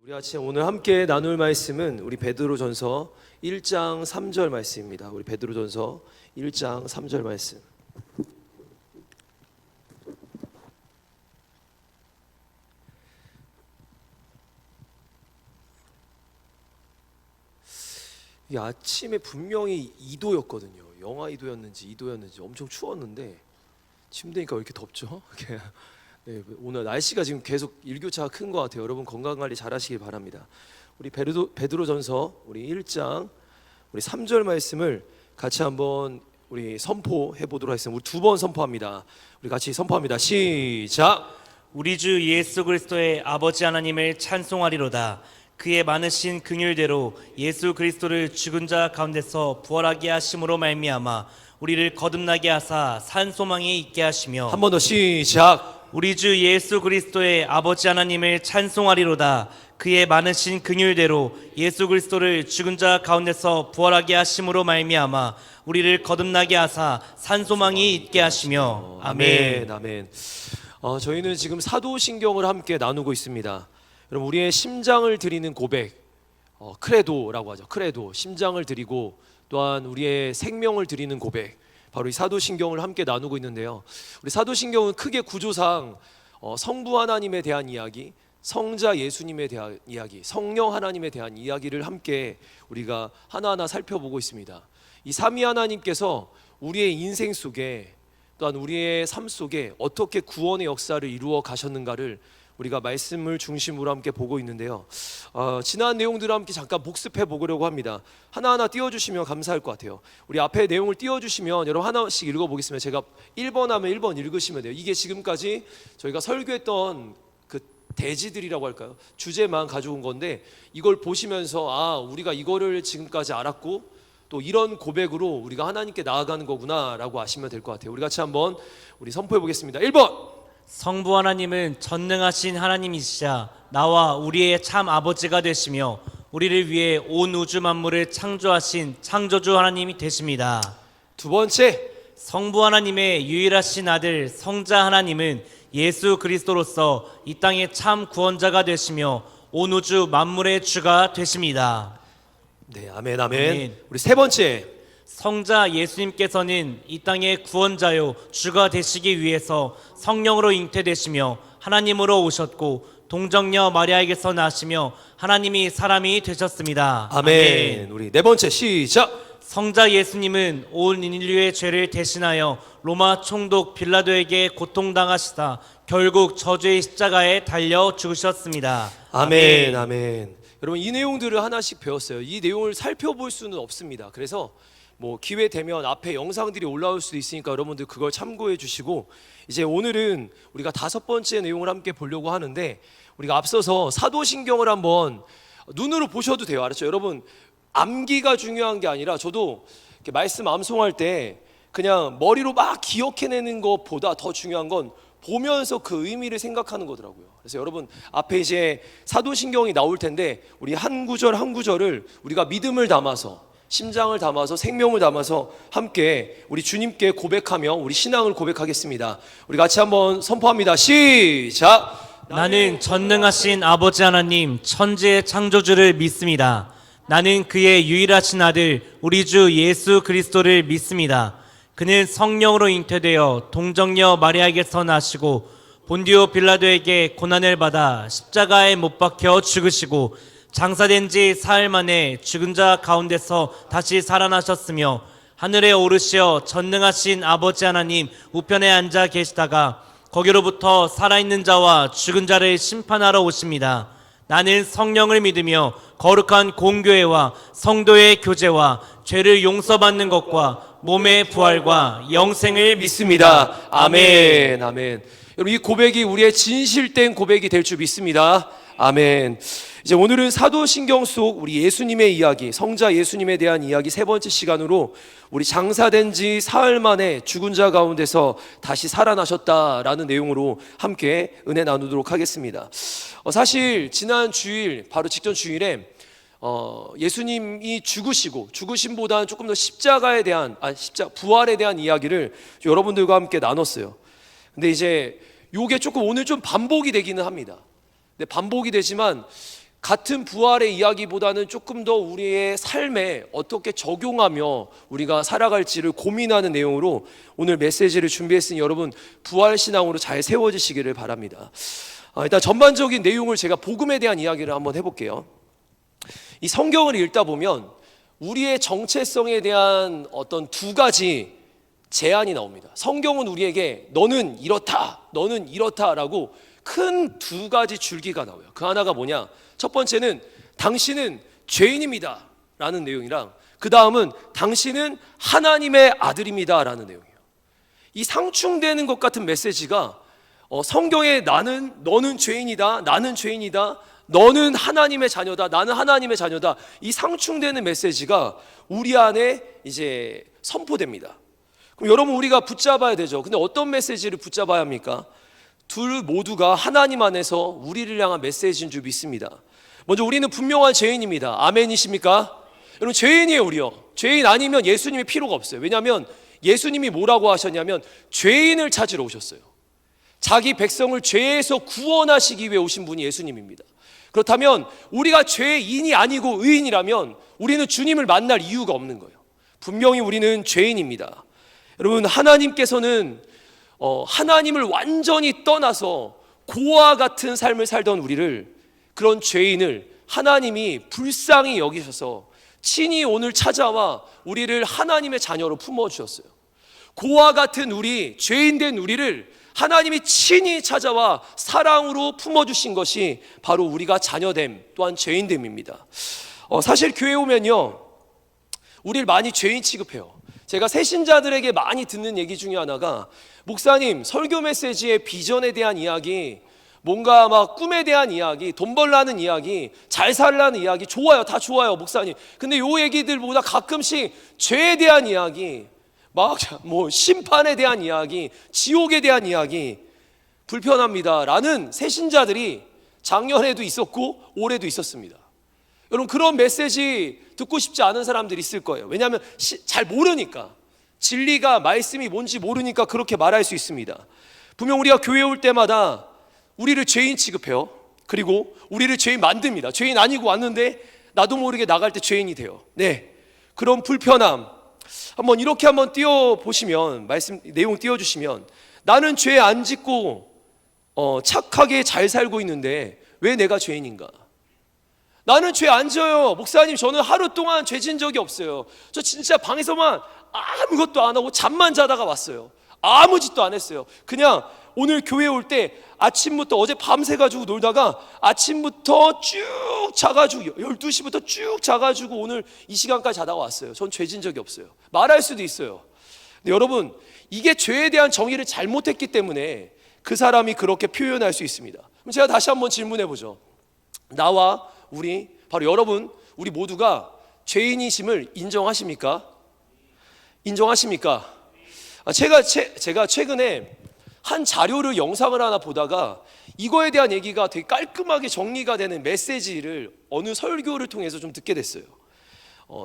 우리 같이 오늘 함께 나눌 말씀은 우리 베드로전서 1장 3절 말씀입니다. 우리 베드로전서 1장 3절 말씀. 이 아침에 분명히 2도였거든요. 영하 2도였는지 엄청 추웠는데 침대니까 왜 이렇게 덥죠? 네, 오늘 날씨가 지금 계속 일교차가 큰 것 같아요. 여러분 건강 관리 잘 하시길 바랍니다. 우리 베드로전서 우리 1장 우리 3절 말씀을 같이 한번 우리 선포해 보도록 하겠습니다. 우리 두 번 선포합니다. 우리 같이 선포합니다. 시작. 우리 주 예수 그리스도의 아버지 하나님을 찬송하리로다. 그의 많으신 긍휼대로 예수 그리스도를 죽은 자 가운데서 부활하게 하심으로 말미암아 우리를 거듭나게 하사 산 소망이 있게 하시며. 한 번 더 시작. 우리 주 예수 그리스도의 아버지 하나님을 찬송하리로다. 그의 많으신 긍휼대로 예수 그리스도를 죽은 자 가운데서 부활하게 하심으로 말미암아 우리를 거듭나게 하사 산 소망이 있게 하시며. 아멘. 아멘. 저희는 지금 사도신경을 함께 나누고 있습니다. 여러분 우리의 심장을 드리는 고백, 크레도라고 하죠. 크레도, 심장을 드리고 또한 우리의 생명을 드리는 고백, 바로 이 사도신경을 함께 나누고 있는데요. 우리 사도신경은 크게 구조상 성부 하나님에 대한 이야기, 성자 예수님에 대한 이야기, 성령 하나님에 대한 이야기를 함께 우리가 하나하나 살펴보고 있습니다. 이 삼위 하나님께서 우리의 인생 속에 또한 우리의 삶 속에 어떻게 구원의 역사를 이루어 가셨는가를 우리가 말씀을 중심으로 함께 보고 있는데요. 지난 내용들을 함께 잠깐 복습해 보려고 합니다. 하나하나 띄워주시면 감사할 것 같아요. 우리 앞에 내용을 띄워주시면 여러분 하나씩 읽어보겠습니다. 제가 1번 하면 1번 읽으시면 돼요. 이게 지금까지 저희가 설교했던 그 대지들이라고 할까요? 주제만 가져온 건데 이걸 보시면서 우리가 이거를 지금까지 알았고 또 이런 고백으로 우리가 하나님께 나아가는 거구나 라고 아시면 될 것 같아요. 우리 같이 한번 우리 선포해 보겠습니다. 1번. 성부 하나님은 전능하신 하나님이시자 나와 우리의 참 아버지가 되시며 우리를 위해 온 우주 만물을 창조하신 창조주 하나님이 되십니다. 두 번째. 성부 하나님의 유일하신 아들 성자 하나님은 예수 그리스도로서 이 땅의 참 구원자가 되시며 온 우주 만물의 주가 되십니다. 네, 아멘, 아멘. 우리 세 번째. 성자 예수님께서는 이 땅의 구원자요 주가 되시기 위해서 성령으로 잉태되시며 하나님으로 오셨고 동정녀 마리아에게서 나시며 하나님이 사람이 되셨습니다. 아멘. 우리 네 번째 시작. 성자 예수님은 온 인류의 죄를 대신하여 로마 총독 빌라도에게 고통당하시다 결국 저주의 십자가에 달려 죽으셨습니다. 아멘, 아멘. 여러분 이 내용들을 하나씩 배웠어요. 이 내용을 살펴볼 수는 없습니다. 그래서 기회 되면 앞에 영상들이 올라올 수도 있으니까 여러분들 그걸 참고해 주시고, 이제 오늘은 우리가 다섯 번째 내용을 함께 보려고 하는데, 우리가 앞서서 사도신경을 한번 눈으로 보셔도 돼요. 알았죠? 여러분 암기가 중요한 게 아니라, 저도 이렇게 말씀 암송할 때 그냥 머리로 막 기억해내는 것보다 더 중요한 건 보면서 그 의미를 생각하는 거더라고요. 그래서 여러분 앞에 이제 사도신경이 나올 텐데 우리 한 구절 한 구절을 우리가 믿음을 담아서, 심장을 담아서, 생명을 담아서 함께 우리 주님께 고백하며 우리 신앙을 고백하겠습니다. 우리 같이 한번 선포합니다. 시작. 나는 전능하신 아버지 하나님 천지의 창조주를 믿습니다. 나는 그의 유일하신 아들 우리 주 예수 그리스도를 믿습니다. 그는 성령으로 잉태되어 동정녀 마리아에게서 나시고 본디오 빌라도에게 고난을 받아 십자가에 못 박혀 죽으시고 장사된 지 사흘 만에 죽은 자 가운데서 다시 살아나셨으며 하늘에 오르시어 전능하신 아버지 하나님 우편에 앉아 계시다가 거기로부터 살아있는 자와 죽은 자를 심판하러 오십니다. 나는 성령을 믿으며 거룩한 공교회와 성도의 교제와 죄를 용서받는 것과 몸의 부활과 영생을 믿습니다. 아멘, 아멘. 여러분 이 고백이 우리의 진실된 고백이 될 줄 믿습니다. 아멘. 이제 오늘은 사도신경 속 우리 예수님의 이야기, 성자 예수님에 대한 이야기 세 번째 시간으로 우리 장사된 지 사흘 만에 죽은 자 가운데서 다시 살아나셨다라는 내용으로 함께 은혜 나누도록 하겠습니다. 사실 지난 주일, 바로 직전 주일에 예수님이 죽으심보다는 조금 더 십자가에 대한, 부활에 대한 이야기를 여러분들과 함께 나눴어요. 근데 이제 요게 조금 오늘 좀 반복이 되기는 합니다. 근데 반복이 되지만 같은 부활의 이야기보다는 조금 더 우리의 삶에 어떻게 적용하며 우리가 살아갈지를 고민하는 내용으로 오늘 메시지를 준비했으니 여러분 부활신앙으로 잘 세워지시기를 바랍니다. 일단 전반적인 내용을 제가 복음에 대한 이야기를 한번 해볼게요. 이 성경을 읽다 보면 우리의 정체성에 대한 어떤 두 가지 제안이 나옵니다. 성경은 우리에게 너는 이렇다라고 큰 두 가지 줄기가 나와요. 그 하나가 뭐냐? 첫 번째는 당신은 죄인입니다 라는 내용이랑 그 다음은 당신은 하나님의 아들입니다 라는 내용이에요. 이 상충되는 것 같은 메시지가 성경에 너는 죄인이다, 나는 죄인이다, 너는 하나님의 자녀다, 나는 하나님의 자녀다, 이 상충되는 메시지가 우리 안에 이제 선포됩니다. 그럼 여러분 우리가 붙잡아야 되죠. 근데 어떤 메시지를 붙잡아야 합니까? 둘 모두가 하나님 안에서 우리를 향한 메시지인 줄 믿습니다. 먼저 우리는 분명한 죄인입니다. 아멘이십니까? 여러분 죄인이에요. 우리요. 죄인 아니면 예수님이 필요가 없어요. 왜냐하면 예수님이 뭐라고 하셨냐면 죄인을 찾으러 오셨어요. 자기 백성을 죄에서 구원하시기 위해 오신 분이 예수님입니다. 그렇다면 우리가 죄인이 아니고 의인이라면 우리는 주님을 만날 이유가 없는 거예요. 분명히 우리는 죄인입니다. 여러분 하나님께서는 하나님을 완전히 떠나서 고아 같은 삶을 살던 우리를, 그런 죄인을 하나님이 불쌍히 여기셔서 친히 오늘 찾아와 우리를 하나님의 자녀로 품어주셨어요. 고아 같은 우리, 죄인된 우리를 하나님이 친히 찾아와 사랑으로 품어주신 것이 바로 우리가 자녀됨, 또한 죄인됨입니다. 사실 교회 오면요 우리를 많이 죄인 취급해요. 제가 새신자들에게 많이 듣는 얘기 중에 하나가, 목사님 설교 메시지의 비전에 대한 이야기, 뭔가 막 꿈에 대한 이야기, 돈 벌라는 이야기, 잘 살라는 이야기 좋아요. 다 좋아요 목사님. 근데 요 얘기들보다 가끔씩 죄에 대한 이야기, 막 뭐 심판에 대한 이야기, 지옥에 대한 이야기 불편합니다 라는 새신자들이 작년에도 있었고 올해도 있었습니다. 여러분 그런 메시지 듣고 싶지 않은 사람들이 있을 거예요. 왜냐하면 잘 모르니까, 진리가 말씀이 뭔지 모르니까 그렇게 말할 수 있습니다. 분명 우리가 교회 올 때마다 우리를 죄인 취급해요. 그리고 우리를 죄인 만듭니다. 죄인 아니고 왔는데 나도 모르게 나갈 때 죄인이 돼요. 네, 그런 불편함 한번 이렇게 한번 띄워보시면, 말씀 내용 띄워주시면, 나는 죄 안 짓고 착하게 잘 살고 있는데 왜 내가 죄인인가? 나는 죄 안 져요 목사님. 저는 하루 동안 죄 진 적이 없어요. 저 진짜 방에서만 아무것도 안 하고 잠만 자다가 왔어요. 아무 짓도 안 했어요. 그냥 오늘 교회 올 때 아침부터, 어제 밤새 가지고 놀다가 아침부터 쭉 자가지고 12시부터 쭉 자가지고 오늘 이 시간까지 자다가 왔어요. 전 죄 진 적이 없어요. 말할 수도 있어요. 근데 여러분 이게 죄에 대한 정의를 잘못했기 때문에 그 사람이 그렇게 표현할 수 있습니다. 그럼 제가 다시 한번 질문해 보죠. 나와 우리, 바로 여러분, 우리 모두가 죄인이심을 인정하십니까? 인정하십니까? 제가 최근에 한 자료를, 영상을 하나 보다가 이거에 대한 얘기가 되게 깔끔하게 정리가 되는 메시지를 어느 설교를 통해서 좀 듣게 됐어요.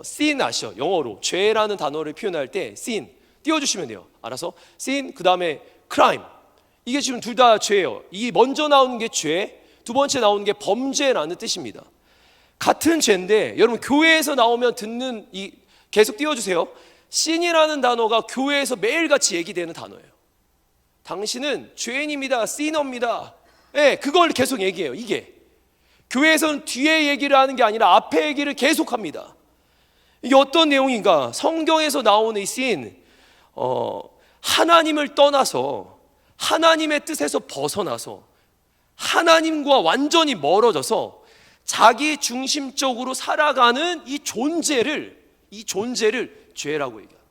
sin 아시죠? 영어로 죄라는 단어를 표현할 때 sin 띄워주시면 돼요. 알아서 sin, 그 다음에 crime. 이게 지금 둘 다 죄예요. 이 먼저 나오는 게 죄, 두 번째 나오는 게 범죄라는 뜻입니다. 같은 죄인데 여러분 교회에서 나오면 듣는, 이 계속 띄워주세요. sin이라는 단어가 교회에서 매일같이 얘기되는 단어예요. 당신은 죄인입니다, 시너입니다. 네, 그걸 계속 얘기해요. 이게 교회에서는 뒤에 얘기를 하는 게 아니라 앞에 얘기를 계속합니다. 이게 어떤 내용인가? 성경에서 나오는 이 sin, 하나님을 떠나서 하나님의 뜻에서 벗어나서 하나님과 완전히 멀어져서 자기 중심적으로 살아가는 이 존재를 죄라고 얘기해요.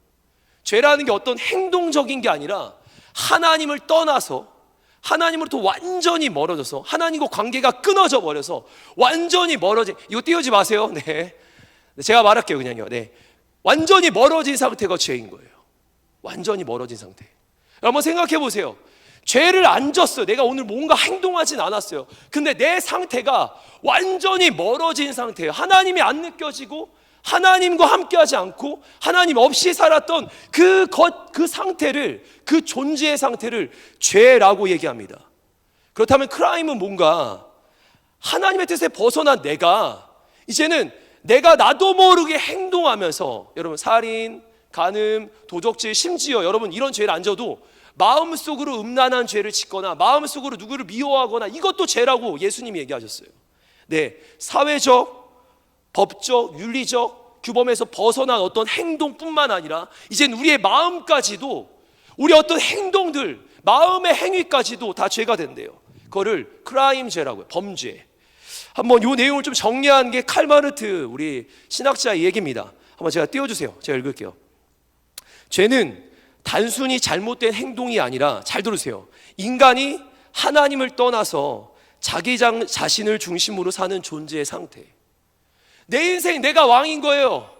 죄라는 게 어떤 행동적인 게 아니라 하나님을 떠나서 하나님으로부터 완전히 멀어져서 하나님과 관계가 끊어져 버려서 완전히 멀어진, 이거 띄우지 마세요. 네, 제가 말할게요. 그냥요. 네, 완전히 멀어진 상태가 죄인 거예요. 완전히 멀어진 상태. 한번 생각해 보세요. 죄를 안 졌어요. 내가 오늘 뭔가 행동하진 않았어요. 근데 내 상태가 완전히 멀어진 상태예요. 하나님이 안 느껴지고 하나님과 함께하지 않고 하나님 없이 살았던 그 상태를, 그 존재의 상태를 죄라고 얘기합니다. 그렇다면 크라임은 뭔가 하나님의 뜻에 벗어난 내가 이제는 내가 나도 모르게 행동하면서, 여러분 살인, 간음, 도적질, 심지어 여러분 이런 죄를 안 져도 마음속으로 음란한 죄를 짓거나 마음속으로 누구를 미워하거나 이것도 죄라고 예수님이 얘기하셨어요. 네, 사회적, 법적, 윤리적 규범에서 벗어난 어떤 행동뿐만 아니라 이젠 우리의 마음까지도, 우리 어떤 행동들, 마음의 행위까지도 다 죄가 된대요. 그거를 크라임 죄라고요. 범죄. 한번 이 내용을 좀 정리한 게 칼마르트 우리 신학자의 얘기입니다. 한번 제가 띄워주세요. 제가 읽을게요. 죄는 단순히 잘못된 행동이 아니라, 잘 들으세요, 인간이 하나님을 떠나서 자기 자신을 중심으로 사는 존재의 상태. 내 인생 내가 왕인 거예요.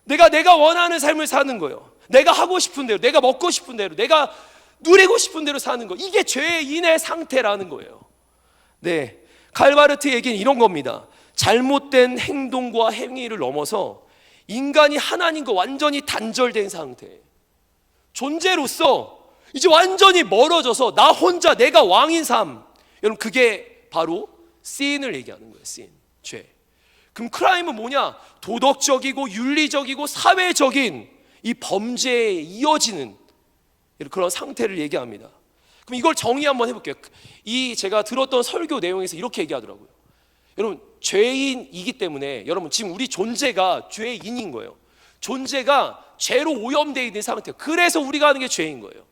내가 원하는 삶을 사는 거예요. 내가 하고 싶은 대로, 내가 먹고 싶은 대로, 내가 누리고 싶은 대로 사는 거. 이게 죄인의 상태라는 거예요. 네, 칼바르트 얘기는 이런 겁니다. 잘못된 행동과 행위를 넘어서 인간이 하나님과 완전히 단절된 상태, 존재로서 이제 완전히 멀어져서 나 혼자 내가 왕인 삶. 여러분 그게 바로 신을 얘기하는 거예요. 신, 죄. 그럼 크라임은 뭐냐? 도덕적이고 윤리적이고 사회적인 이 범죄에 이어지는 그런 상태를 얘기합니다. 그럼 이걸 정의 한번 해볼게요. 이 제가 들었던 설교 내용에서 이렇게 얘기하더라고요. 여러분 죄인이기 때문에, 여러분 지금 우리 존재가 죄인인 거예요. 존재가 죄로 오염되어 있는 상태. 그래서 우리가 하는 게 죄인 거예요.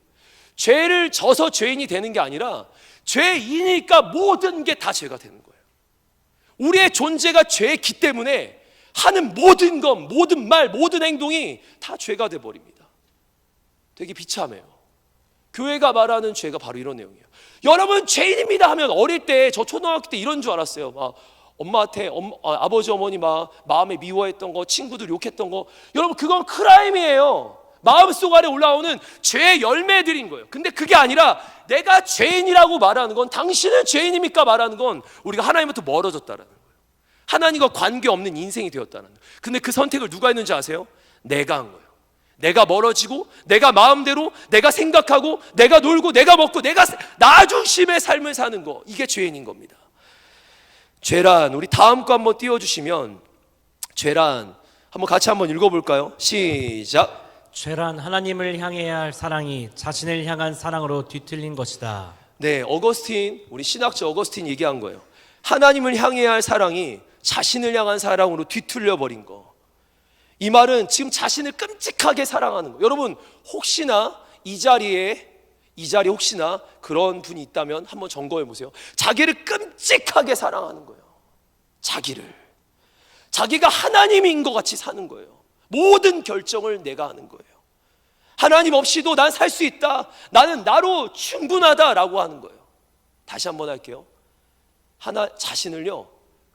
죄를 져서 죄인이 되는 게 아니라 죄이니까 모든 게 다 죄가 되는 거예요. 우리의 존재가 죄이기 때문에 하는 모든 것, 모든 말, 모든 행동이 다 죄가 돼버립니다. 되게 비참해요. 교회가 말하는 죄가 바로 이런 내용이에요. 여러분 죄인입니다 하면, 어릴 때 저 초등학교 때 이런 줄 알았어요. 막 엄마한테 아버지 어머니 막 마음에 미워했던 거, 친구들 욕했던 거, 여러분 그건 크라임이에요. 마음속 아래 올라오는 죄의 열매들인 거예요. 근데 그게 아니라 내가 죄인이라고 말하는 건, 당신은 죄인입니까 말하는 건 우리가 하나님부터 멀어졌다라는 거예요. 하나님과 관계없는 인생이 되었다는 거예요. 근데 그 선택을 누가 했는지 아세요? 내가 한 거예요. 내가 멀어지고 내가 마음대로 내가 생각하고 내가 놀고 내가 먹고 내가 나 중심의 삶을 사는 거, 이게 죄인인 겁니다. 죄란, 우리 다음 거 한번 띄워주시면, 죄란 한번 같이 한번 읽어볼까요? 시작. 죄란 하나님을 향해야 할 사랑이 자신을 향한 사랑으로 뒤틀린 것이다. 네, 어거스틴, 우리 신학자 어거스틴 얘기한 거예요. 하나님을 향해야 할 사랑이 자신을 향한 사랑으로 뒤틀려 버린 거. 이 말은 지금 자신을 끔찍하게 사랑하는 거. 여러분 혹시나 이 자리에 혹시나 그런 분이 있다면 한번 점검해 보세요. 자기를 끔찍하게 사랑하는 거예요. 자기가 하나님인 것 같이 사는 거예요. 모든 결정을 내가 하는 거예요. 하나님 없이도 난 살 수 있다, 나는 나로 충분하다라고 하는 거예요. 다시 한번 할게요. 자신을요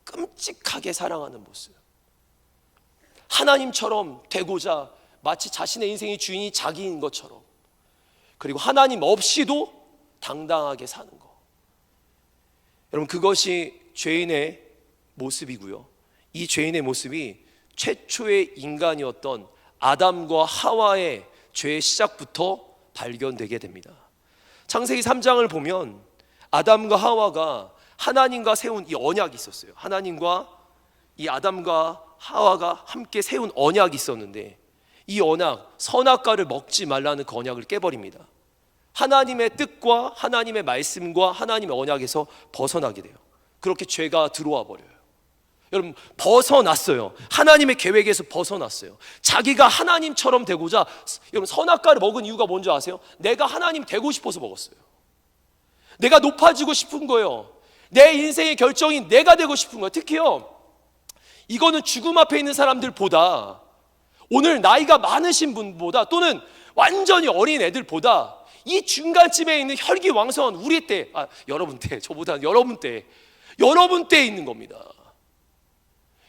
끔찍하게 사랑하는 모습. 하나님처럼 되고자 마치 자신의 인생의 주인이 자기인 것처럼, 그리고 하나님 없이도 당당하게 사는 거. 여러분 그것이 죄인의 모습이고요. 이 죄인의 모습이 최초의 인간이었던 아담과 하와의 죄의 시작부터 발견되게 됩니다. 창세기 3장을 보면 아담과 하와가 하나님과 세운 이 언약이 있었어요. 하나님과 이 아담과 하와가 함께 세운 언약이 있었는데, 이 언약, 선악과를 먹지 말라는 그 언약을 깨버립니다. 하나님의 뜻과 하나님의 말씀과 하나님의 언약에서 벗어나게 돼요. 그렇게 죄가 들어와 버려요. 여러분 벗어났어요. 하나님의 계획에서 벗어났어요. 자기가 하나님처럼 되고자, 여러분 선악과를 먹은 이유가 뭔지 아세요? 내가 하나님 되고 싶어서 먹었어요. 내가 높아지고 싶은 거예요. 내 인생의 결정이 내가 되고 싶은 거예요. 특히요, 이거는 죽음 앞에 있는 사람들보다, 오늘 나이가 많으신 분보다, 또는 완전히 어린 애들보다 이 중간쯤에 있는 혈기왕성한 우리 때, 여러분 때, 저보다는 여러분 때에 있는 겁니다.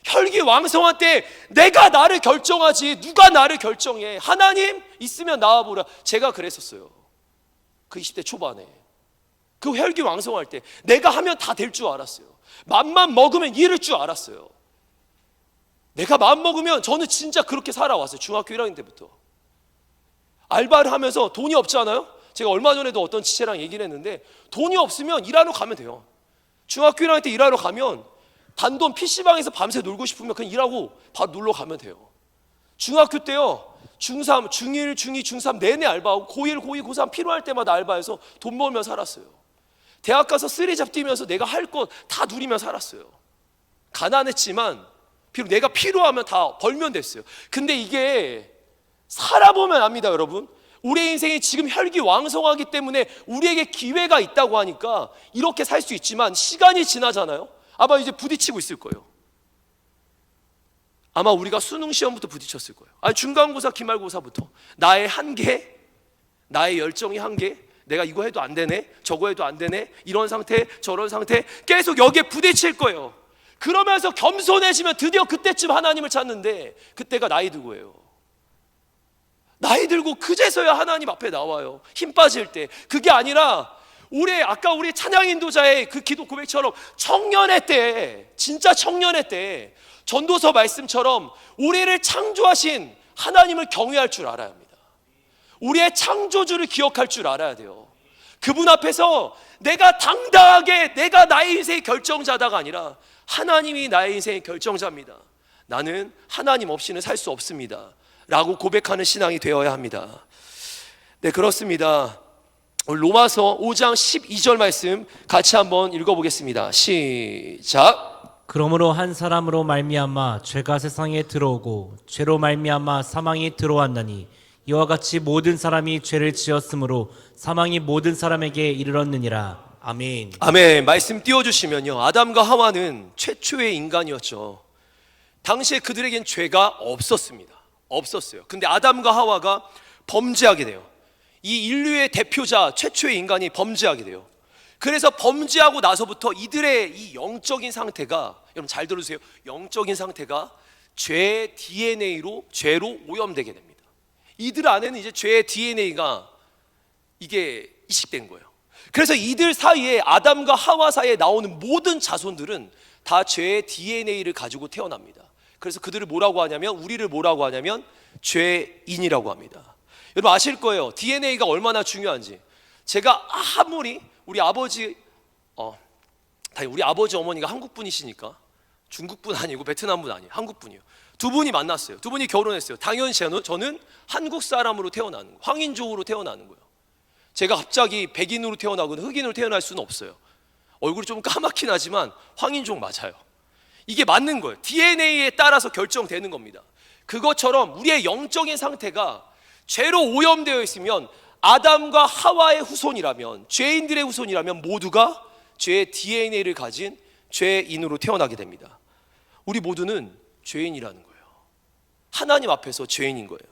혈기왕성한 때 내가 나를 결정하지 누가 나를 결정해. 하나님 있으면 나와보라. 제가 그랬었어요. 그 20대 초반에 그 혈기왕성할 때 내가 하면 다 될 줄 알았어요. 맘만 먹으면 이룰 줄 알았어요. 내가 마음 먹으면, 저는 진짜 그렇게 살아왔어요. 중학교 1학년 때부터 알바를 하면서. 돈이 없잖아요. 제가 얼마 전에도 어떤 지체랑 얘기를 했는데, 돈이 없으면 일하러 가면 돼요. 중학교 1학년 때 일하러 가면 단돈 PC방에서 밤새 놀고 싶으면 그냥 일하고 바로 놀러 가면 돼요. 중학교 때요, 중3, 중1, 중2, 중3 내내 알바하고 고1, 고2, 고3 필요할 때마다 알바해서 돈 벌며 살았어요. 대학 가서 쓰리잡 뛰면서 내가 할 것 다 누리며 살았어요. 가난했지만 비록 내가 필요하면 다 벌면 됐어요. 근데 이게 살아보면 압니다, 여러분. 우리의 인생이 지금 혈기왕성하기 때문에 우리에게 기회가 있다고 하니까 이렇게 살 수 있지만 시간이 지나잖아요. 아마 이제 부딪히고 있을 거예요. 아마 우리가 수능 시험부터 부딪혔을 거예요. 아니, 중간고사, 기말고사부터 나의 한계, 나의 열정이 한계, 내가 이거 해도 안 되네, 저거 해도 안 되네, 이런 상태, 저런 상태, 계속 여기에 부딪힐 거예요. 그러면서 겸손해지면 드디어 그때쯤 하나님을 찾는데, 그때가 나이 들고예요. 나이 들고 그제서야 하나님 앞에 나와요. 힘 빠질 때. 그게 아니라 아까 우리 찬양 인도자의 그 기도 고백처럼 청년의 때, 진짜 청년의 때 전도서 말씀처럼 우리를 창조하신 하나님을 경외할 줄 알아야 합니다. 우리의 창조주를 기억할 줄 알아야 돼요. 그분 앞에서 내가 당당하게 내가 나의 인생의 결정자다가 아니라 하나님이 나의 인생의 결정자입니다. 나는 하나님 없이는 살 수 없습니다 라고 고백하는 신앙이 되어야 합니다. 네, 그렇습니다. 로마서 5장 12절 말씀 같이 한번 읽어보겠습니다. 시작. 그러므로 한 사람으로 말미암아 죄가 세상에 들어오고 죄로 말미암아 사망이 들어왔나니 이와 같이 모든 사람이 죄를 지었으므로 사망이 모든 사람에게 이르렀느니라. 아멘. 아멘. 말씀 띄워주시면요, 아담과 하와는 최초의 인간이었죠. 당시에 그들에겐 죄가 없었습니다. 없었어요. 근데 아담과 하와가 범죄하게 돼요. 이 인류의 대표자 최초의 인간이 범죄하게 돼요. 그래서 범죄하고 나서부터 이들의 이 영적인 상태가, 여러분 잘 들으세요, 영적인 상태가 죄의 DNA로 죄로 오염되게 됩니다. 이들 안에는 이제 죄의 DNA가 이게 이식된 거예요. 그래서 이들 사이에, 아담과 하와 사이에 나오는 모든 자손들은 다 죄의 DNA를 가지고 태어납니다. 그래서 그들을 뭐라고 하냐면, 우리를 뭐라고 하냐면 죄인이라고 합니다. 여러분 아실 거예요, DNA가 얼마나 중요한지. 제가 아무리 우리 아버지 어머니가 한국 분이시니까, 중국 분 아니고 베트남 분 아니에요, 한국 분이에요. 두 분이 만났어요. 두 분이 결혼했어요. 당연히 저는 한국 사람으로 태어나는 거예요. 황인족으로 태어나는 거예요. 제가 갑자기 백인으로 태어나거나 흑인으로 태어날 수는 없어요. 얼굴이 좀 까맣긴 하지만 황인족 맞아요. 이게 맞는 거예요. DNA에 따라서 결정되는 겁니다. 그것처럼 우리의 영적인 상태가 죄로 오염되어 있으면, 아담과 하와의 후손이라면, 죄인들의 후손이라면 모두가 죄의 DNA를 가진 죄인으로 태어나게 됩니다. 우리 모두는 죄인이라는 거예요. 하나님 앞에서 죄인인 거예요.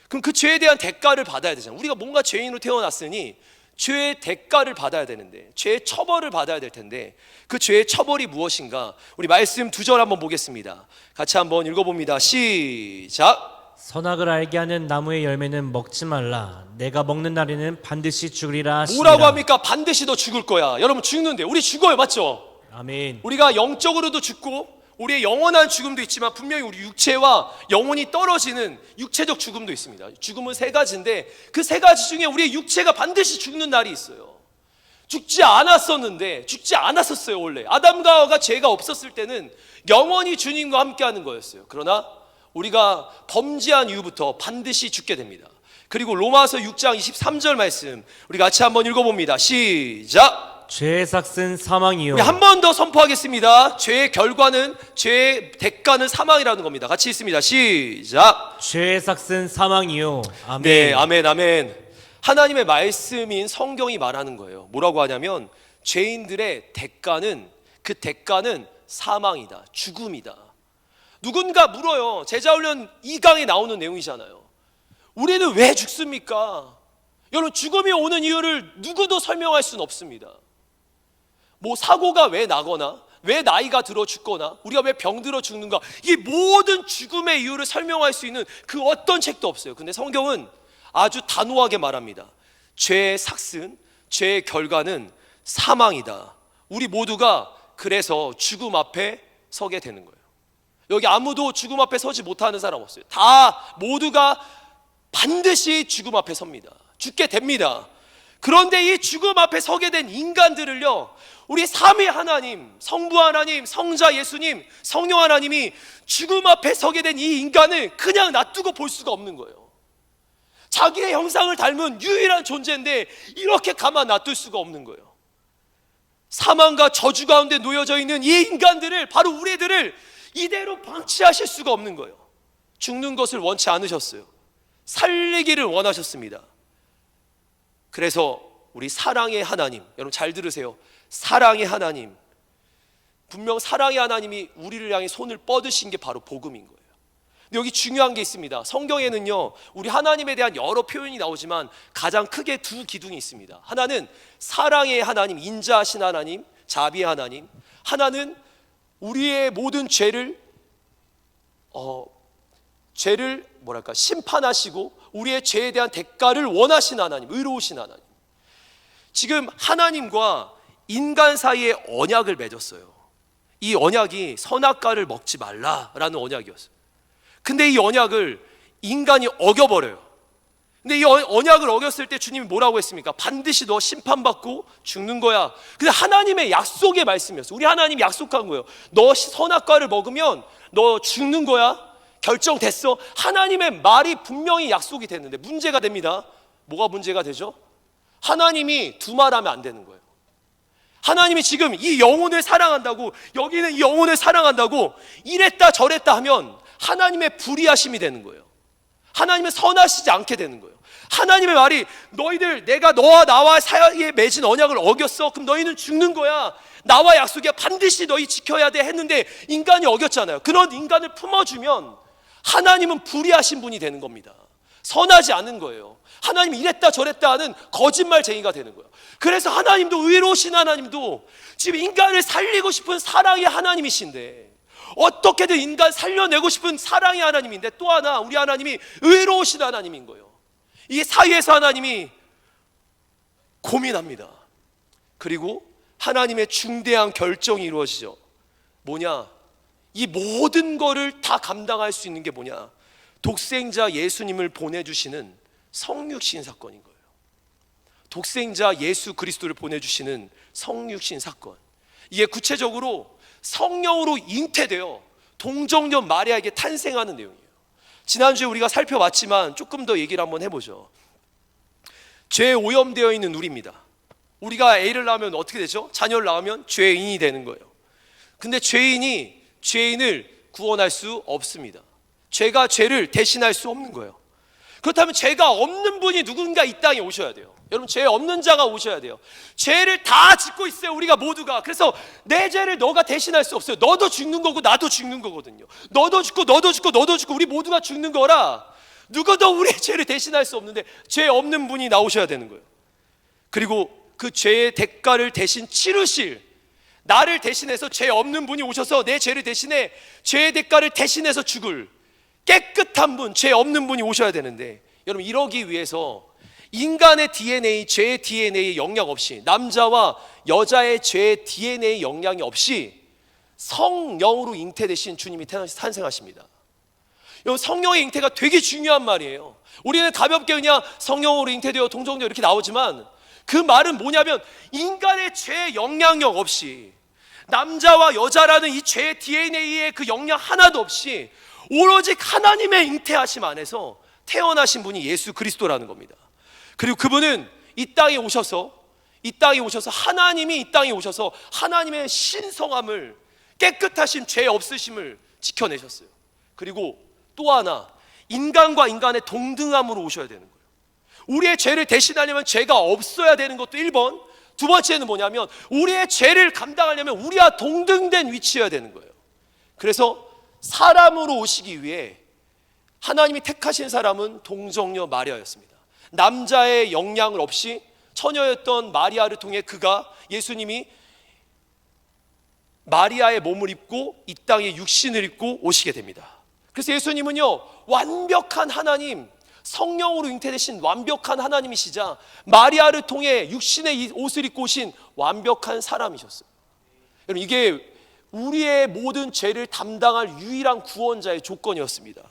그럼 그 죄에 대한 대가를 받아야 되잖아요. 우리가 뭔가 죄인으로 태어났으니 죄의 대가를 받아야 되는데, 죄의 처벌을 받아야 될 텐데, 그 죄의 처벌이 무엇인가? 우리 말씀 2절 한번 보겠습니다. 같이 한번 읽어봅니다. 시작. 선악을 알게 하는 나무의 열매는 먹지 말라. 내가 먹는 날에는 반드시 죽으리라 하시니라. 뭐라고 합니까? 반드시 너 죽을 거야. 여러분 죽는데, 우리 죽어요, 맞죠? 아멘. 우리가 영적으로도 죽고 우리의 영원한 죽음도 있지만 분명히 우리 육체와 영혼이 떨어지는 육체적 죽음도 있습니다. 죽음은 3가지인데 그 3가지 중에 우리의 육체가 반드시 죽는 날이 있어요. 죽지 않았었어요. 원래 아담과 하와가 죄가 없었을 때는 영원히 주님과 함께하는 거였어요. 그러나 우리가 범죄한 이후부터 반드시 죽게 됩니다. 그리고 로마서 6장 23절 말씀 우리 같이 한번 읽어봅니다. 시작. 죄의 삭은 사망이요. 우리 한 번 더 선포하겠습니다. 죄의 결과는, 죄의 대가는 사망이라는 겁니다. 같이 있습니다. 시작. 죄의 삭은 사망이요. 아멘. 네, 아멘, 아멘. 하나님의 말씀인 성경이 말하는 거예요. 뭐라고 하냐면 죄인들의 대가는, 그 대가는 사망이다, 죽음이다. 누군가 물어요. 제자훈련 2강에 나오는 내용이잖아요. 우리는 왜 죽습니까? 여러분, 죽음이 오는 이유를 누구도 설명할 수는 없습니다. 뭐 사고가 왜 나거나, 왜 나이가 들어 죽거나, 우리가 왜 병들어 죽는가, 이 모든 죽음의 이유를 설명할 수 있는 그 어떤 책도 없어요. 근데 성경은 아주 단호하게 말합니다. 죄의 삭은, 죄의 결과는 사망이다. 우리 모두가 그래서 죽음 앞에 서게 되는 거예요. 여기 아무도 죽음 앞에 서지 못하는 사람 없어요. 다 모두가 반드시 죽음 앞에 섭니다. 죽게 됩니다. 그런데 이 죽음 앞에 서게 된 인간들을요, 우리 삼위 하나님, 성부 하나님, 성자 예수님, 성령 하나님이 죽음 앞에 서게 된 이 인간을 그냥 놔두고 볼 수가 없는 거예요. 자기의 형상을 닮은 유일한 존재인데 이렇게 가만 놔둘 수가 없는 거예요. 사망과 저주 가운데 놓여져 있는 이 인간들을, 바로 우리들을 이대로 방치하실 수가 없는 거예요. 죽는 것을 원치 않으셨어요. 살리기를 원하셨습니다. 그래서 우리 사랑의 하나님, 여러분 잘 들으세요. 사랑의 하나님, 분명 사랑의 하나님이 우리를 향해 손을 뻗으신 게 바로 복음인 거예요. 근데 여기 중요한 게 있습니다. 성경에는요, 우리 하나님에 대한 여러 표현이 나오지만 가장 크게 두 기둥이 있습니다. 하나는 사랑의 하나님, 인자하신 하나님, 자비의 하나님. 하나는 우리의 모든 죄를 심판하시고 우리의 죄에 대한 대가를 원하신 하나님, 의로우신 하나님. 지금 하나님과 인간 사이에 언약을 맺었어요. 이 언약이 선악과를 먹지 말라라는 언약이었어요. 근데 이 언약을 인간이 어겨버려요. 근데 이 언약을 어겼을 때 주님이 뭐라고 했습니까? 반드시 너 심판받고 죽는 거야. 근데 하나님의 약속의 말씀이었어요. 우리 하나님이 약속한 거예요. 너 선악과를 먹으면 너 죽는 거야. 결정됐어. 하나님의 말이 분명히 약속이 됐는데 문제가 됩니다. 뭐가 문제가 되죠? 하나님이 두말하면 안 되는 거예요. 하나님이 지금 이 영혼을 사랑한다고, 여기는 이 영혼을 사랑한다고 이랬다 저랬다 하면 하나님의 불의하심이 되는 거예요. 하나님은 선하시지 않게 되는 거예요. 하나님의 말이 너희들, 내가 너와 나와 사이에 맺은 언약을 어겼어. 그럼 너희는 죽는 거야. 나와 약속이야. 반드시 너희 지켜야 돼 했는데 인간이 어겼잖아요. 그런 인간을 품어주면 하나님은 불의하신 분이 되는 겁니다. 선하지 않은 거예요. 하나님이 이랬다 저랬다 하는 거짓말쟁이가 되는 거예요. 그래서 하나님도, 의로우신 하나님도 지금 인간을 살리고 싶은 사랑의 하나님이신데, 어떻게든 인간 살려내고 싶은 사랑의 하나님인데, 또 하나 우리 하나님이 의로우신 하나님인 거예요. 이 사이에서 하나님이 고민합니다. 그리고 하나님의 중대한 결정이 이루어지죠. 뭐냐? 이 모든 거를 다 감당할 수 있는 게 뭐냐? 독생자 예수님을 보내주시는 성육신 사건인 거예요. 독생자 예수 그리스도를 보내주시는 성육신 사건. 이게 구체적으로 성령으로 잉태되어 동정녀 마리아에게 탄생하는 내용이에요. 지난주에 우리가 살펴봤지만 조금 더 얘기를 한번 해보죠. 죄에 오염되어 있는 우리입니다. 우리가 애를 낳으면 어떻게 되죠? 자녀를 낳으면 죄인이 되는 거예요. 근데 죄인이 죄인을 구원할 수 없습니다. 죄가 죄를 대신할 수 없는 거예요. 그렇다면 죄가 없는 분이 누군가 이 땅에 오셔야 돼요. 여러분, 죄 없는 자가 오셔야 돼요. 죄를 다 짓고 있어요, 우리가 모두가. 그래서 내 죄를 너가 대신할 수 없어요. 너도 죽는 거고 나도 죽는 거거든요. 너도 죽고 너도 죽고 너도 죽고 우리 모두가 죽는 거라 누구도 우리의 죄를 대신할 수 없는데 죄 없는 분이 나오셔야 되는 거예요. 그리고 그 죄의 대가를 대신 치르실, 나를 대신해서 죄 없는 분이 오셔서 내 죄를 대신해 죄의 대가를 대신해서 죽을 깨끗한 분, 죄 없는 분이 오셔야 되는데, 여러분, 이러기 위해서 인간의 DNA, 죄의 DNA 영향 없이, 남자와 여자의 죄의 DNA 영향이 없이 성령으로 잉태되신 주님이 탄생하십니다. 여러분, 성령의 잉태가 되게 중요한 말이에요. 우리는 가볍게 그냥 성령으로 잉태되어 동정녀 이렇게 나오지만, 그 말은 뭐냐면 인간의 죄의 영향력 없이, 남자와 여자라는 이 죄의 DNA의 그 영향 하나도 없이 오로지 하나님의 잉태하심 안에서 태어나신 분이 예수 그리스도라는 겁니다. 그리고 그분은 이 땅에 오셔서 하나님이 이 땅에 오셔서 하나님의 신성함을, 깨끗하신 죄 없으심을 지켜내셨어요. 그리고 또 하나, 인간과 인간의 동등함으로 오셔야 되는 거예요. 우리의 죄를 대신하려면 죄가 없어야 되는 것도 1번, 두 번째는 뭐냐면 우리의 죄를 감당하려면 우리와 동등된 위치여야 되는 거예요. 그래서 사람으로 오시기 위해 하나님이 택하신 사람은 동정녀 마리아였습니다. 남자의 영향을 없이 처녀였던 마리아를 통해 예수님이 마리아의 몸을 입고 이 땅에 육신을 입고 오시게 됩니다. 그래서 예수님은요, 완벽한 하나님, 성령으로 잉태되신 완벽한 하나님이시자 마리아를 통해 육신의 옷을 입고 오신 완벽한 사람이셨어요. 여러분, 이게 우리의 모든 죄를 담당할 유일한 구원자의 조건이었습니다.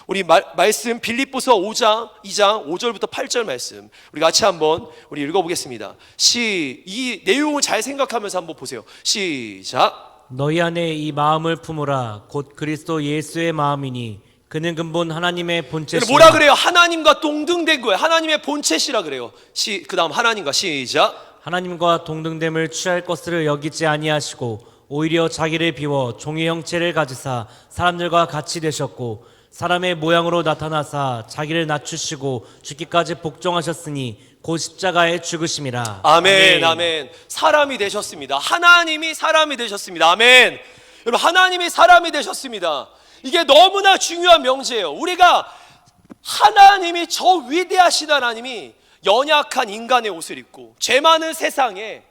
우리 말씀 빌립보서 5장 2장 5절부터 8절 말씀 우리 같이 한번 우리 읽어보겠습니다. 이 내용을 잘 생각하면서 한번 보세요. 시작. 너희 안에 이 마음을 품으라. 곧 그리스도 예수의 마음이니 그는 근본 하나님의 본체시라. 뭐라 그래요? 하나님과 동등된 거예요. 하나님의 본체시라 그래요. 그 다음 하나님과 시작. 하나님과 동등됨을 취할 것을 여기지 아니하시고 오히려 자기를 비워 종의 형체를 가지사 사람들과 같이 되셨고 사람의 모양으로 나타나사 자기를 낮추시고 죽기까지 복종하셨으니 곧 십자가에 죽으심이라. 아멘, 아멘. 사람이 되셨습니다. 하나님이 사람이 되셨습니다. 아멘. 여러분, 하나님이 사람이 되셨습니다. 이게 너무나 중요한 명제예요. 우리가 하나님이, 저 위대하신 하나님이 연약한 인간의 옷을 입고 죄 많은 세상에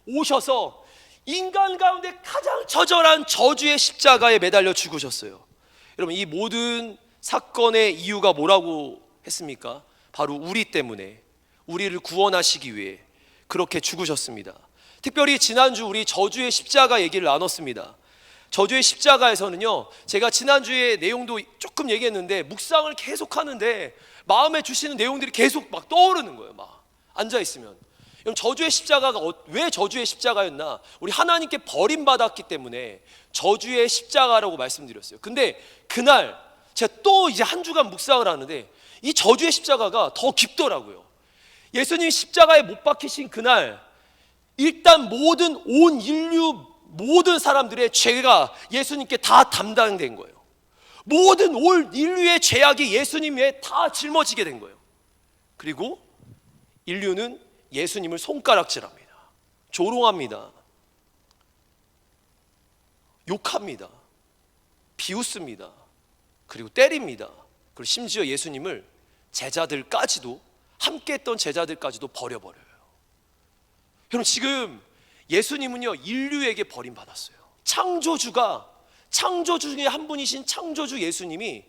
오셔서 인간 가운데 가장 처절한 저주의 십자가에 매달려 죽으셨어요. 여러분, 이 모든 사건의 이유가 뭐라고 했습니까? 바로 우리 때문에, 우리를 구원하시기 위해 그렇게 죽으셨습니다. 특별히 지난주 우리 저주의 십자가 얘기를 나눴습니다. 저주의 십자가에서는요, 제가 지난주에 내용도 조금 얘기했는데 묵상을 계속 하는데 마음에 주시는 내용들이 계속 막 떠오르는 거예요. 막 앉아있으면. 저주의 십자가가 왜 저주의 십자가였나? 우리 하나님께 버림받았기 때문에 저주의 십자가라고 말씀드렸어요. 근데 그날 제가 또 이제 한 주간 묵상을 하는데 이 저주의 십자가가 더 깊더라고요. 예수님이 십자가에 못 박히신 그날 일단 온 인류 모든 사람들의 죄가 예수님께 다 담당된 거예요. 모든 올 인류의 죄악이 예수님 위에 다 짊어지게 된 거예요. 그리고 인류는 예수님을 손가락질합니다. 조롱합니다. 욕합니다. 비웃습니다. 그리고 때립니다. 그리고 심지어 예수님을 제자들까지도, 함께 했던 제자들까지도 버려버려요. 여러분, 지금 예수님은요, 인류에게 버림받았어요. 창조주 중에 한 분이신 창조주 예수님이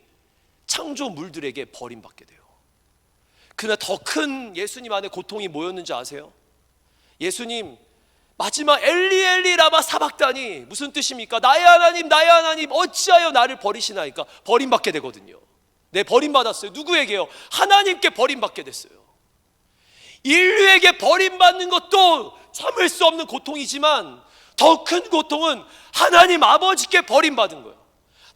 창조물들에게 버림받게 돼요. 그러나 더 큰 예수님 안에 고통이 뭐였는지 아세요? 예수님 마지막 엘리 엘리 라마 사박다니, 무슨 뜻입니까? 나의 하나님 어찌하여 나를 버리시나이까? 버림받게 되거든요. 네, 버림받았어요. 누구에게요? 하나님께 버림받게 됐어요. 인류에게 버림받는 것도 참을 수 없는 고통이지만 더 큰 고통은 하나님 아버지께 버림받은 거예요.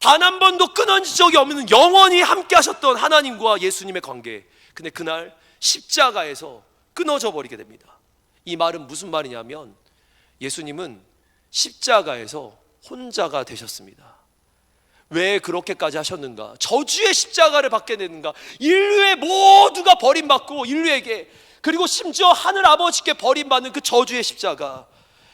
단 한 번도 끊어진 적이 없는, 영원히 함께 하셨던 하나님과 예수님의 관계. 근데 그날 십자가에서 끊어져 버리게 됩니다. 이 말은 무슨 말이냐면 예수님은 십자가에서 혼자가 되셨습니다. 왜 그렇게까지 하셨는가? 저주의 십자가를 받게 되는가? 인류의 모두가 버림받고, 인류에게, 그리고 심지어 하늘 아버지께 버림받는 그 저주의 십자가.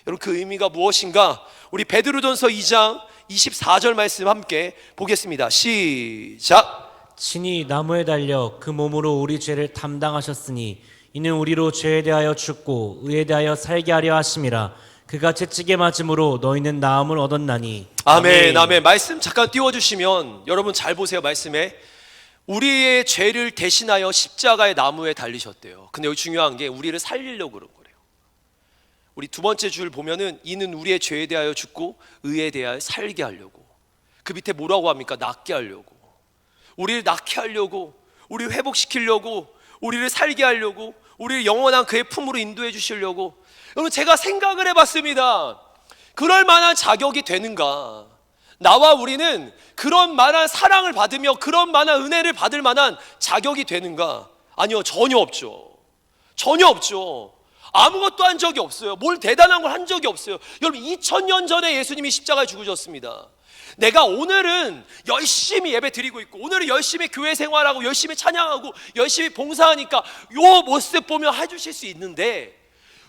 여러분, 그 의미가 무엇인가? 우리 베드로전서 2장 24절 말씀 함께 보겠습니다. 시작. 친히 나무에 달려 그 몸으로 우리 죄를 담당하셨으니 이는 우리로 죄에 대하여 죽고 의에 대하여 살게 하려 하심이라. 그가 채찍에 맞음으로 너희는 나음을 얻었나니. 아멘, 아멘. 말씀 잠깐 띄워주시면 여러분 잘 보세요. 말씀에 우리의 죄를 대신하여 십자가의 나무에 달리셨대요. 근데 여기 중요한 게 우리를 살리려고 그런 거래요. 우리 두 번째 줄 보면은 이는 우리의 죄에 대하여 죽고 의에 대하여 살게 하려고. 그 밑에 뭐라고 합니까? 낫게 하려고. 우리를 낫게 하려고, 우리를 회복시키려고, 우리를 살게 하려고, 우리를 영원한 그의 품으로 인도해 주시려고. 여러분, 제가 생각을 해봤습니다. 그럴 만한 자격이 되는가? 나와 우리는 그런 만한 사랑을 받으며 그런 만한 은혜를 받을 만한 자격이 되는가? 아니요, 전혀 없죠. 전혀 없죠. 아무것도 한 적이 없어요. 뭘 대단한 걸 한 적이 없어요. 여러분, 2000년 전에 예수님이 십자가에 죽으셨습니다. 내가 오늘은 열심히 예배 드리고 있고, 오늘은 열심히 교회 생활하고, 열심히 찬양하고, 열심히 봉사하니까 요 모습 보면 해주실 수 있는데,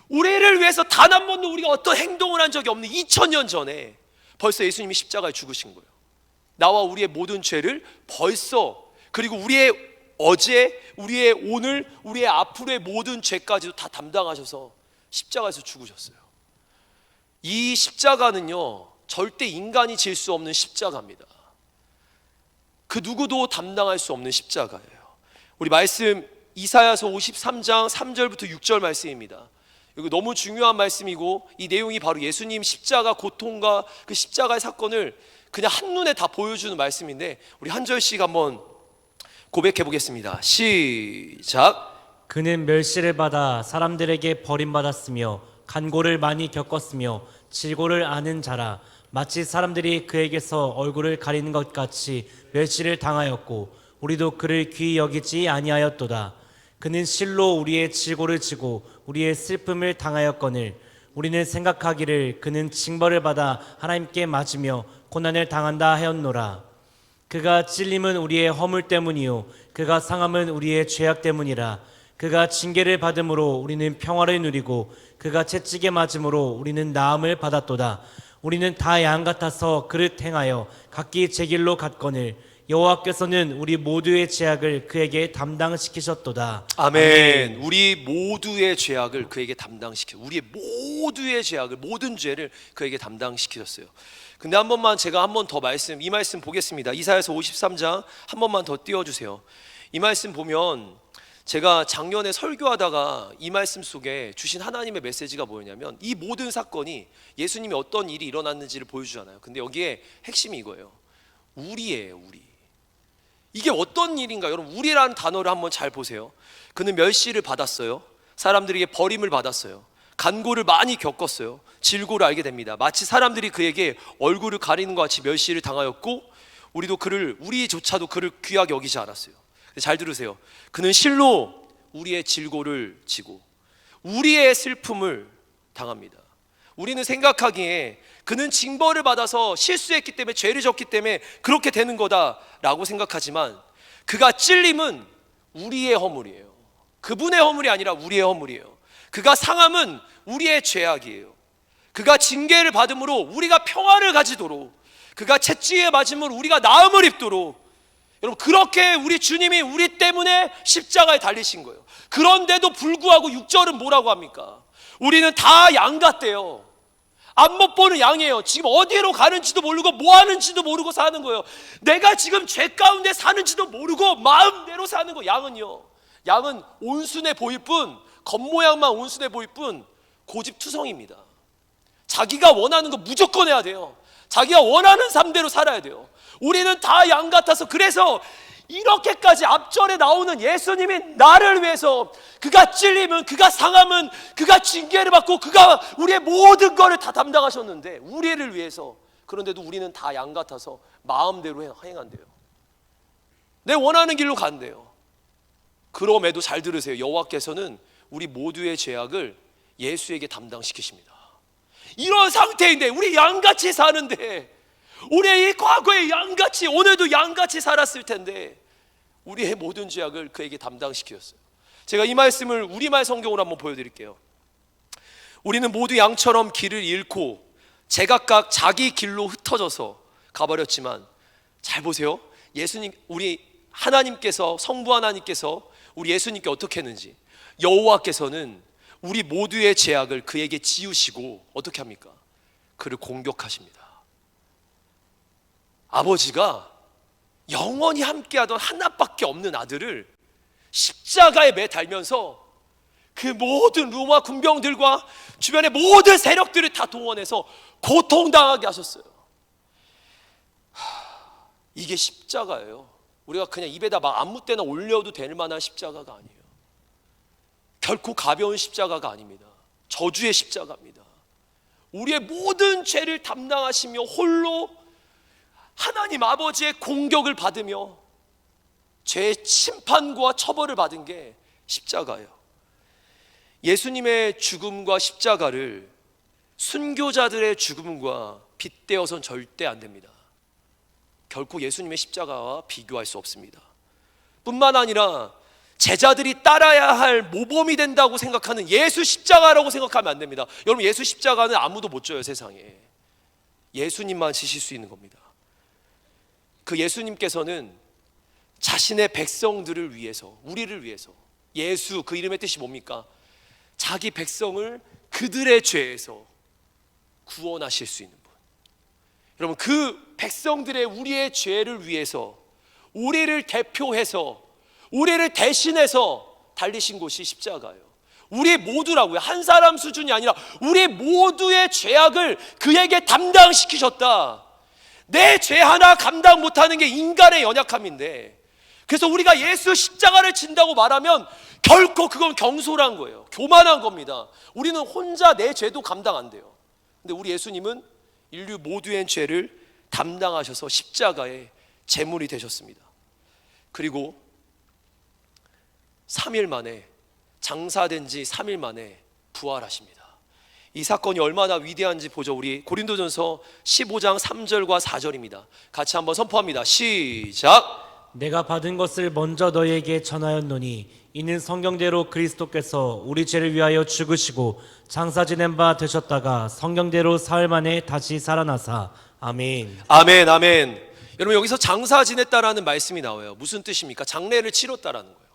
우리를 위해서 단 한 번도 우리가 어떤 행동을 한 적이 없는 2000년 전에 벌써 예수님이 십자가에 죽으신 거예요. 나와 우리의 모든 죄를 벌써, 그리고 우리의 어제, 우리의 오늘, 우리의 앞으로의 모든 죄까지도 다 담당하셔서 십자가에서 죽으셨어요. 이 십자가는요, 절대 인간이 질 수 없는 십자가입니다. 그 누구도 담당할 수 없는 십자가예요. 우리 말씀 이사야서 53장 3절부터 6절 말씀입니다. 이거 너무 중요한 말씀이고, 이 내용이 바로 예수님 십자가 고통과 그 십자가의 사건을 그냥 한눈에 다 보여주는 말씀인데, 우리 한 절씩 한번 고백해 보겠습니다. 시작. 그는 멸시를 받아 사람들에게 버림받았으며 간고를 많이 겪었으며 질고를 아는 자라. 마치 사람들이 그에게서 얼굴을 가리는 것 같이 멸시를 당하였고 우리도 그를 귀히 여기지 아니하였도다. 그는 실로 우리의 질고를 지고 우리의 슬픔을 당하였거늘 우리는 생각하기를 그는 징벌을 받아 하나님께 맞으며 고난을 당한다 하였노라. 그가 찔림은 우리의 허물 때문이요 그가 상함은 우리의 죄악 때문이라. 그가 징계를 받음으로 우리는 평화를 누리고 그가 채찍에 맞음으로 우리는 나음을 받았도다. 우리는 다 양 같아서 그릇 행하여 각기 제 길로 갔거늘 여호와께서는 우리 모두의 죄악을 그에게 담당시키셨도다. 아멘. 우리 모두의 죄악을 그에게 담당시켜. 우리의 모두의 죄악을, 모든 죄를 그에게 담당시키셨어요. 근데 한 번만 제가 한 번 더 이 말씀 보겠습니다. 이사야서 53장 한 번만 더 띄워주세요. 이 말씀 보면 제가 작년에 설교하다가 이 말씀 속에 주신 하나님의 메시지가 뭐였냐면 이 모든 사건이 예수님이 어떤 일이 일어났는지를 보여주잖아요. 근데 여기에 핵심이 이거예요. 우리예요, 우리. 이게 어떤 일인가? 여러분, 우리라는 단어를 한번 잘 보세요. 그는 멸시를 받았어요. 사람들에게 버림을 받았어요. 간고를 많이 겪었어요. 질고를 알게 됩니다. 마치 사람들이 그에게 얼굴을 가리는 것 같이 멸시를 당하였고 우리조차도 그를 귀하게 여기지 않았어요. 잘 들으세요. 그는 실로 우리의 질고를 지고 우리의 슬픔을 당합니다. 우리는 생각하기에 그는 징벌을 받아서 실수했기 때문에, 죄를 졌기 때문에 그렇게 되는 거다라고 생각하지만 그가 찔림은 우리의 허물이에요. 그분의 허물이 아니라 우리의 허물이에요. 그가 상함은 우리의 죄악이에요. 그가 징계를 받음으로 우리가 평화를 가지도록, 그가 채찍에 맞음으로 우리가 나음을 입도록, 여러분, 그렇게 우리 주님이 우리 때문에 십자가에 달리신 거예요. 그런데도 불구하고 6절은 뭐라고 합니까? 우리는 다 양 같대요. 안 못 보는 양이에요. 지금 어디로 가는지도 모르고 뭐 하는지도 모르고 사는 거예요. 내가 지금 죄 가운데 사는지도 모르고 마음대로 사는 거. 양은 온순해 보일 뿐, 겉모양만 온순해 보일 뿐 고집투성입니다. 자기가 원하는 거 무조건 해야 돼요. 자기가 원하는 삶대로 살아야 돼요. 우리는 다 양 같아서, 그래서 이렇게까지 앞절에 나오는 예수님이 나를 위해서, 그가 찔림은, 그가 상함은, 그가 징계를 받고 그가 우리의 모든 것을 다 담당하셨는데 우리를 위해서, 그런데도 우리는 다 양 같아서 마음대로 행한대요. 내 원하는 길로 간대요. 그럼에도 잘 들으세요. 여호와께서는 우리 모두의 죄악을 예수에게 담당시키십니다. 이런 상태인데, 우리 양같이 사는데, 우리의 이 과거에 양같이, 오늘도 양같이 살았을 텐데 우리의 모든 죄악을 그에게 담당시키셨어요. 제가 이 말씀을 우리말 성경으로 한번 보여드릴게요. 우리는 모두 양처럼 길을 잃고 제각각 자기 길로 흩어져서 가버렸지만, 잘 보세요. 예수님, 우리 하나님께서, 성부 하나님께서 우리 예수님께 어떻게 했는지. 여호와께서는 우리 모두의 죄악을 그에게 지우시고 어떻게 합니까? 그를 공격하십니다. 아버지가 영원히 함께하던 하나밖에 없는 아들을 십자가에 매달면서 그 모든 로마 군병들과 주변의 모든 세력들을 다 동원해서 고통당하게 하셨어요. 이게 십자가예요. 우리가 그냥 입에다 막 아무 때나 올려도 될 만한 십자가가 아니에요. 결코 가벼운 십자가가 아닙니다. 저주의 십자가입니다. 우리의 모든 죄를 담당하시며 홀로 하나님 아버지의 공격을 받으며 죄의 심판과 처벌을 받은 게 십자가예요. 예수님의 죽음과 십자가를 순교자들의 죽음과 빗대어선 절대 안 됩니다. 결코 예수님의 십자가와 비교할 수 없습니다. 뿐만 아니라 제자들이 따라야 할 모범이 된다고 생각하는 예수 십자가라고 생각하면 안 됩니다. 여러분, 예수 십자가는 아무도 못 져요. 세상에 예수님만 지실 수 있는 겁니다. 그 예수님께서는 자신의 백성들을 위해서, 우리를 위해서, 예수, 그 이름의 뜻이 뭡니까? 자기 백성을 그들의 죄에서 구원하실 수 있는 분. 여러분, 그 백성들의, 우리의 죄를 위해서, 우리를 대표해서, 우리를 대신해서 달리신 곳이 십자가예요. 우리 모두라고요. 한 사람 수준이 아니라 우리 모두의 죄악을 그에게 담당시키셨다. 내 죄 하나 감당 못하는 게 인간의 연약함인데, 그래서 우리가 예수 십자가를 진다고 말하면 결코 그건 경솔한 거예요. 교만한 겁니다. 우리는 혼자 내 죄도 감당 안 돼요. 근데 우리 예수님은 인류 모두의 죄를 담당하셔서 십자가의 제물이 되셨습니다. 그리고 3일 만에, 장사된 지 3일 만에 부활하십니다. 이 사건이 얼마나 위대한지 보죠. 우리 고린도전서 15장 3절과 4절입니다. 같이 한번 선포합니다. 시작. 내가 받은 것을 먼저 너희에게 전하였노니 이는 성경대로 그리스도께서 우리 죄를 위하여 죽으시고 장사 지낸 바 되셨다가 성경대로 사흘 만에 다시 살아나사. 아멘. 아멘, 아멘. 여러분, 여기서 장사 지냈다라는 말씀이 나와요. 무슨 뜻입니까? 장례를 치렀다라는 거예요.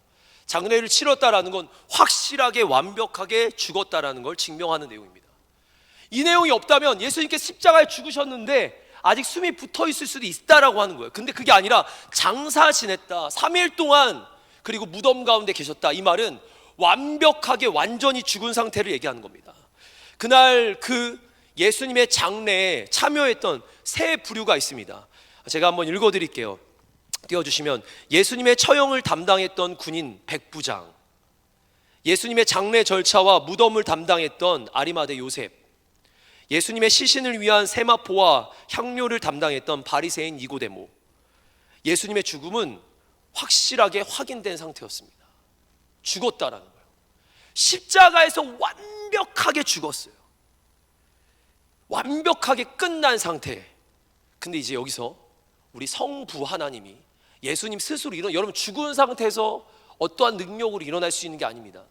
장례를 치렀다라는 건 확실하게 완벽하게 죽었다라는 걸 증명하는 내용입니다. 이 내용이 없다면 예수님께서 십자가에 죽으셨는데 아직 숨이 붙어 있을 수도 있다라고 하는 거예요. 근데 그게 아니라 장사 지냈다, 3일 동안 그리고 무덤 가운데 계셨다. 이 말은 완벽하게 완전히 죽은 상태를 얘기하는 겁니다. 그날 그 예수님의 장례에 참여했던 세 부류가 있습니다. 제가 한번 읽어드릴게요. 띄워주시면, 예수님의 처형을 담당했던 군인 백부장, 예수님의 장례 절차와 무덤을 담당했던 아리마대 요셉, 예수님의 시신을 위한 세마포와 향료를 담당했던 바리새인 니고데모. 예수님의 죽음은 확실하게 확인된 상태였습니다. 죽었다라는 거예요. 십자가에서 완벽하게 죽었어요. 완벽하게 끝난 상태. 근데 이제 여기서 우리 성부 하나님이, 예수님 스스로 여러분, 죽은 상태에서 어떠한 능력으로 일어날 수 있는 게 아닙니다.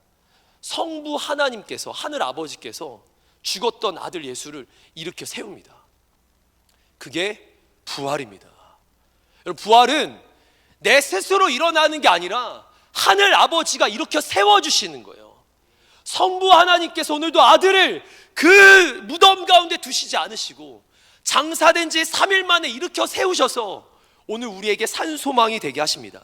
성부 하나님께서, 하늘 아버지께서 죽었던 아들 예수를 일으켜 세웁니다. 그게 부활입니다. 여러분, 부활은 내 스스로 일어나는 게 아니라 하늘 아버지가 일으켜 세워주시는 거예요. 성부 하나님께서 오늘도 아들을 그 무덤 가운데 두시지 않으시고 장사된 지 3일 만에 일으켜 세우셔서 오늘 우리에게 산소망이 되게 하십니다.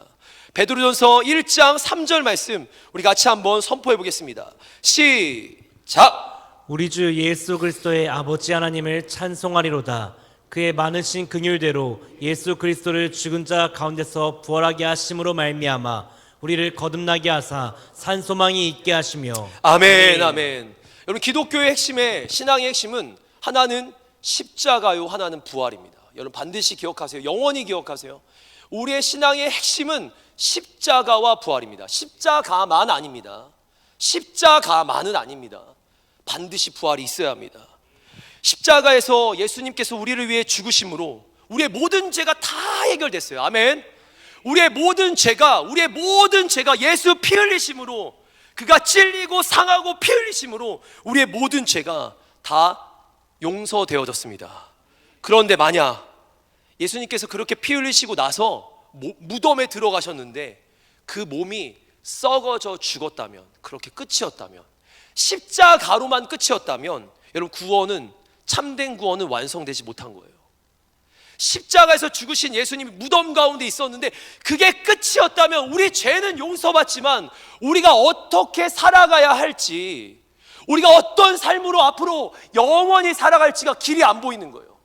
베드로전서 1장 3절 말씀 우리 같이 한번 선포해 보겠습니다. 시작. 우리 주 예수 그리스도의 아버지 하나님을 찬송하리로다. 그의 많으신 긍휼대로 예수 그리스도를 죽은 자 가운데서 부활하게 하심으로 말미암아 우리를 거듭나게 하사 산소망이 있게 하시며. 아멘, 아멘. 여러분, 기독교의 핵심의, 신앙의 핵심은 하나는 십자가요, 하나는 부활입니다. 여러분 반드시 기억하세요. 영원히 기억하세요. 우리의 신앙의 핵심은 십자가와 부활입니다. 십자가만 아닙니다. 십자가만은 아닙니다. 반드시 부활이 있어야 합니다. 십자가에서 예수님께서 우리를 위해 죽으심으로 우리의 모든 죄가 다 해결됐어요. 아멘. 우리의 모든 죄가 예수 피 흘리심으로, 그가 찔리고 상하고 피 흘리심으로 우리의 모든 죄가 다 용서되어졌습니다. 그런데 만약 예수님께서 그렇게 피 흘리시고 나서 무덤에 들어가셨는데 그 몸이 썩어져 죽었다면, 그렇게 끝이었다면, 십자가로만 끝이었다면, 여러분, 구원은, 참된 구원은 완성되지 못한 거예요. 십자가에서 죽으신 예수님이 무덤 가운데 있었는데 그게 끝이었다면 우리 죄는 용서받지만 우리가 어떻게 살아가야 할지, 우리가 어떤 삶으로 앞으로 영원히 살아갈지가 길이 안 보이는 거예요.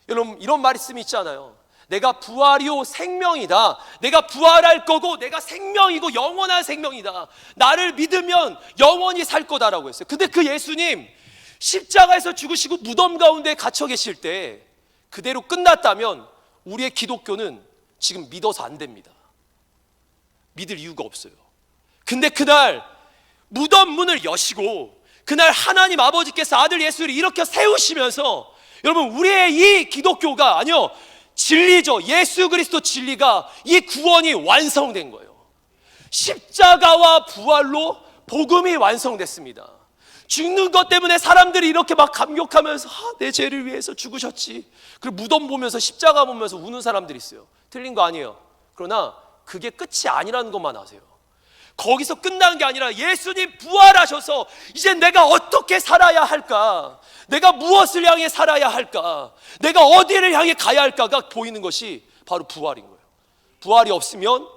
여러분, 이런 말씀이 있잖아요. 내가 부활이요 생명이다. 내가 부활할 거고 내가 생명이고 영원한 생명이다. 나를 믿으면 영원히 살 거다라고 했어요. 근데 그 예수님 십자가에서 죽으시고 무덤 가운데 갇혀 계실 때 그대로 끝났다면 우리의 기독교는 지금 믿어서 안 됩니다. 믿을 이유가 없어요. 근데 그날 무덤 문을 여시고 그날 하나님 아버지께서 아들 예수를 일으켜 세우시면서, 여러분, 우리의 이 기독교가, 아니요, 진리죠. 예수 그리스도 진리가, 이 구원이 완성된 거예요. 십자가와 부활로 복음이 완성됐습니다. 죽는 것 때문에 사람들이 이렇게 막 감격하면서 내 죄를 위해서 죽으셨지, 그리고 무덤 보면서 십자가 보면서 우는 사람들이 있어요. 틀린 거 아니에요. 그러나 그게 끝이 아니라는 것만 아세요. 거기서 끝난 게 아니라 예수님 부활하셔서 이제 내가 어떻게 살아야 할까, 내가 무엇을 향해 살아야 할까, 내가 어디를 향해 가야 할까가 보이는 것이 바로 부활인 거예요. 부활이 없으면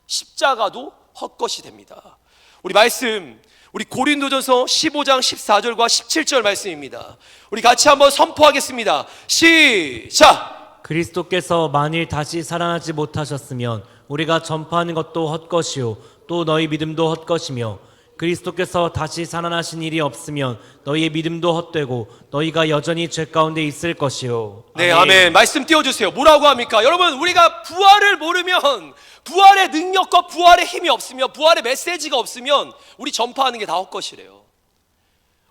십자가도 헛것이 됩니다. 우리 말씀, 우리 고린도전서 15장 14절과 17절 말씀입니다. 우리 같이 한번 선포하겠습니다. 시작. 그리스도께서 만일 다시 살아나지 못하셨으면 우리가 전파하는 것도 헛것이요 또 너희 믿음도 헛것이며 그리스도께서 다시 살아나신 일이 없으면 너희의 믿음도 헛되고 너희가 여전히 죄 가운데 있을 것이요. 네, 아멘. 말씀 띄워주세요. 뭐라고 합니까? 여러분, 우리가 부활을 모르면, 부활의 능력과 부활의 힘이 없으면, 부활의 메시지가 없으면 우리 전파하는 게 다 헛것이래요.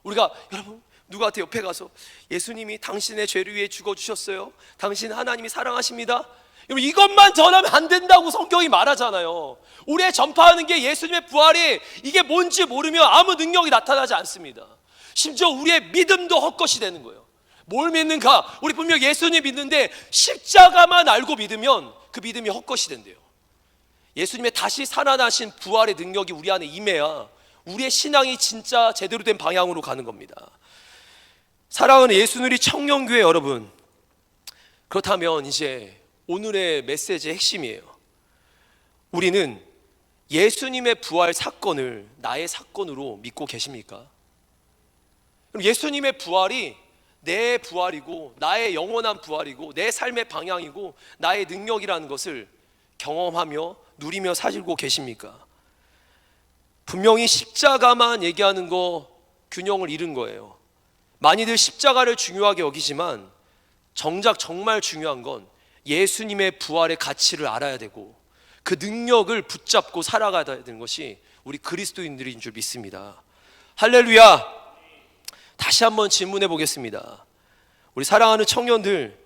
우리가, 여러분, 누구한테 옆에 가서 예수님이 당신의 죄를 위해 죽어주셨어요, 당신 하나님이 사랑하십니다, 여러분, 이것만 전하면 안 된다고 성경이 말하잖아요. 우리의 전파하는 게 예수님의 부활이 이게 뭔지 모르면 아무 능력이 나타나지 않습니다. 심지어 우리의 믿음도 헛것이 되는 거예요. 뭘 믿는가? 우리 분명 예수님 믿는데 십자가만 알고 믿으면 그 믿음이 헛것이 된대요. 예수님의 다시 살아나신 부활의 능력이 우리 안에 임해야 우리의 신앙이 진짜 제대로 된 방향으로 가는 겁니다. 사랑하는 예수누리 청년교회 여러분, 그렇다면 이제 오늘의 메시지의 핵심이에요. 우리는 예수님의 부활 사건을 나의 사건으로 믿고 계십니까? 그럼 예수님의 부활이 내 부활이고 나의 영원한 부활이고 내 삶의 방향이고 나의 능력이라는 것을 경험하며 누리며 살고 계십니까? 분명히 십자가만 얘기하는 거 균형을 잃은 거예요. 많이들 십자가를 중요하게 여기지만 정작 정말 중요한 건 예수님의 부활의 가치를 알아야 되고 그 능력을 붙잡고 살아가야 되는 것이 우리 그리스도인들인 줄 믿습니다. 할렐루야. 다시 한번 질문해 보겠습니다. 우리 사랑하는 청년들,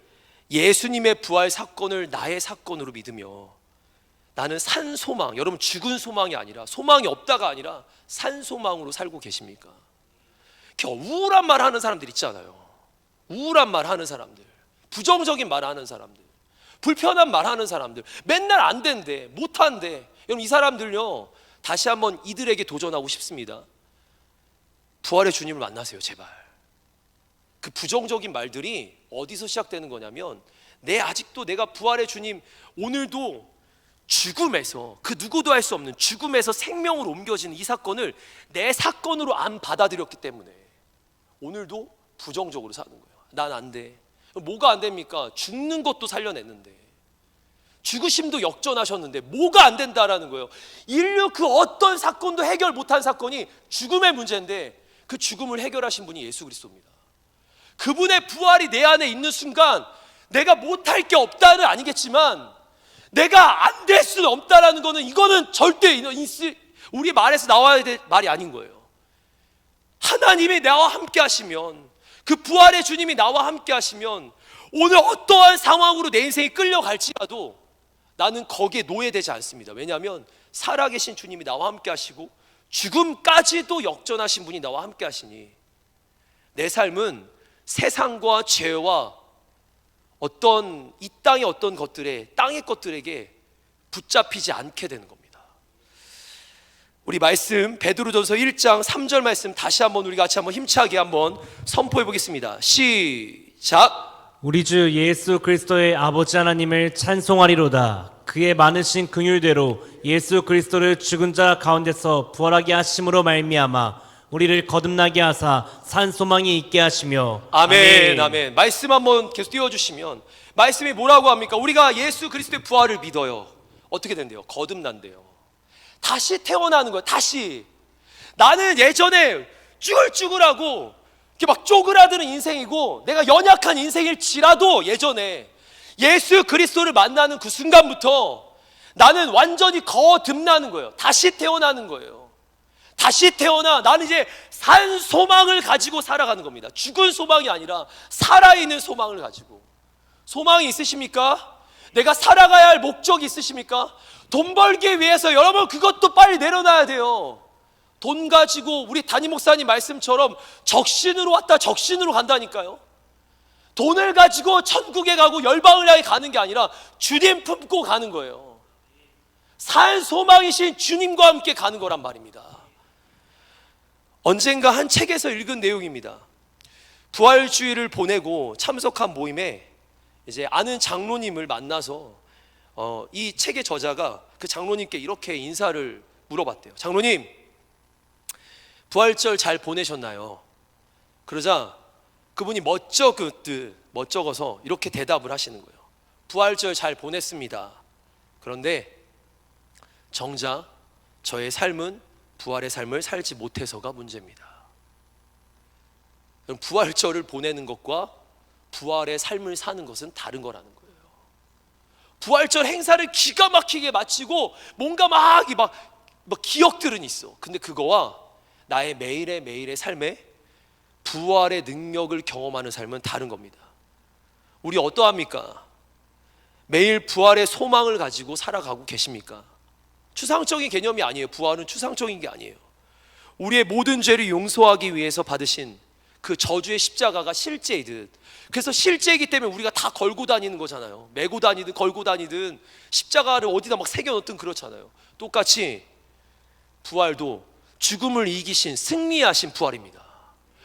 예수님의 부활 사건을 나의 사건으로 믿으며 나는 산 소망, 여러분 죽은 소망이 아니라, 소망이 없다가 아니라 산 소망으로 살고 계십니까? 이렇게 우울한 말 하는 사람들 있잖아요. 우울한 말 하는 사람들, 부정적인 말 하는 사람들, 불편한 말 하는 사람들, 맨날 안 된대, 못 한대. 여러분, 이 사람들요, 다시 한번 이들에게 도전하고 싶습니다. 부활의 주님을 만나세요, 제발. 그 부정적인 말들이 어디서 시작되는 거냐면, 아직도 내가 부활의 주님, 오늘도 죽음에서, 그 누구도 할 수 없는 죽음에서 생명으로 옮겨지는 이 사건을 내 사건으로 안 받아들였기 때문에 오늘도 부정적으로 사는 거예요. 난 안 돼. 뭐가 안 됩니까? 죽는 것도 살려냈는데, 죽으심도 역전하셨는데 뭐가 안 된다라는 거예요. 인류 그 어떤 사건도 해결 못한 사건이 죽음의 문제인데 그 죽음을 해결하신 분이 예수 그리스도입니다. 그분의 부활이 내 안에 있는 순간 내가 못할 게 없다는 아니겠지만 내가 안 될 수는 없다라는 거는, 이거는 절대 우리 말에서 나와야 될 말이 아닌 거예요. 하나님이 나와 함께 하시면, 그 부활의 주님이 나와 함께 하시면 오늘 어떠한 상황으로 내 인생이 끌려갈지라도 나는 거기에 노예되지 않습니다. 왜냐하면 살아계신 주님이 나와 함께 하시고 죽음까지도 역전하신 분이 나와 함께 하시니 내 삶은 세상과 죄와 어떤 이 땅의 어떤 것들에, 땅의 것들에게 붙잡히지 않게 되는 겁니다. 우리 말씀 베드로전서 1장 3절 말씀 다시 한번 우리 같이 한번 힘차게 한번 선포해 보겠습니다. 시작. 우리 주 예수 그리스도의 아버지 하나님을 찬송하리로다. 그의 많으신 긍휼대로 예수 그리스도를 죽은 자 가운데서 부활하게 하심으로 말미암아 우리를 거듭나게 하사 산 소망이 있게 하시며. 아멘, 아멘. 말씀 한번 계속 띄워주시면, 말씀이 뭐라고 합니까? 우리가 예수 그리스도의 부활을 믿어요. 어떻게 된대요? 거듭난대요. 다시 태어나는 거예요. 다시. 나는 예전에 쭈글쭈글하고 이렇게 막 쪼그라드는 인생이고 내가 연약한 인생일지라도 예전에 예수 그리스도를 만나는 그 순간부터 나는 완전히 거듭나는 거예요. 다시 태어나는 거예요. 다시 태어나 나는 이제 산 소망을 가지고 살아가는 겁니다. 죽은 소망이 아니라 살아있는 소망을 가지고. 소망이 있으십니까? 내가 살아가야 할 목적이 있으십니까? 돈 벌기 위해서 여러분 그것도 빨리 내려놔야 돼요. 돈 가지고 우리 담임 목사님 말씀처럼 적신으로 왔다 적신으로 간다니까요. 돈을 가지고 천국에 가고 열방을 향해 가는 게 아니라 주님 품고 가는 거예요. 산 소망이신 주님과 함께 가는 거란 말입니다. 언젠가 한 책에서 읽은 내용입니다. 부활주의를 보내고 참석한 모임에 이제 아는 장로님을 만나서 이 책의 저자가 그 장로님께 이렇게 인사를 물어봤대요. 장로님, 부활절 잘 보내셨나요? 그러자 그분이 멋쩍어서 이렇게 대답을 하시는 거예요. 부활절 잘 보냈습니다. 그런데 정작 저의 삶은 부활의 삶을 살지 못해서가 문제입니다. 부활절을 보내는 것과 부활의 삶을 사는 것은 다른 거라는 거예요. 부활절 행사를 기가 막히게 마치고 뭔가 막 기억들은 있어. 근데 그거와 나의 매일의 삶에 부활의 능력을 경험하는 삶은 다른 겁니다. 우리 어떠합니까? 매일 부활의 소망을 가지고 살아가고 계십니까? 추상적인 개념이 아니에요. 부활은 추상적인 게 아니에요. 우리의 모든 죄를 용서하기 위해서 받으신 그 저주의 십자가가 실제이듯, 그래서 실제이기 때문에 우리가 다 걸고 다니는 거잖아요. 메고 다니든 걸고 다니든 십자가를 어디다 막 새겨놓든 그렇잖아요. 똑같이 부활도 죽음을 이기신 승리하신 부활입니다.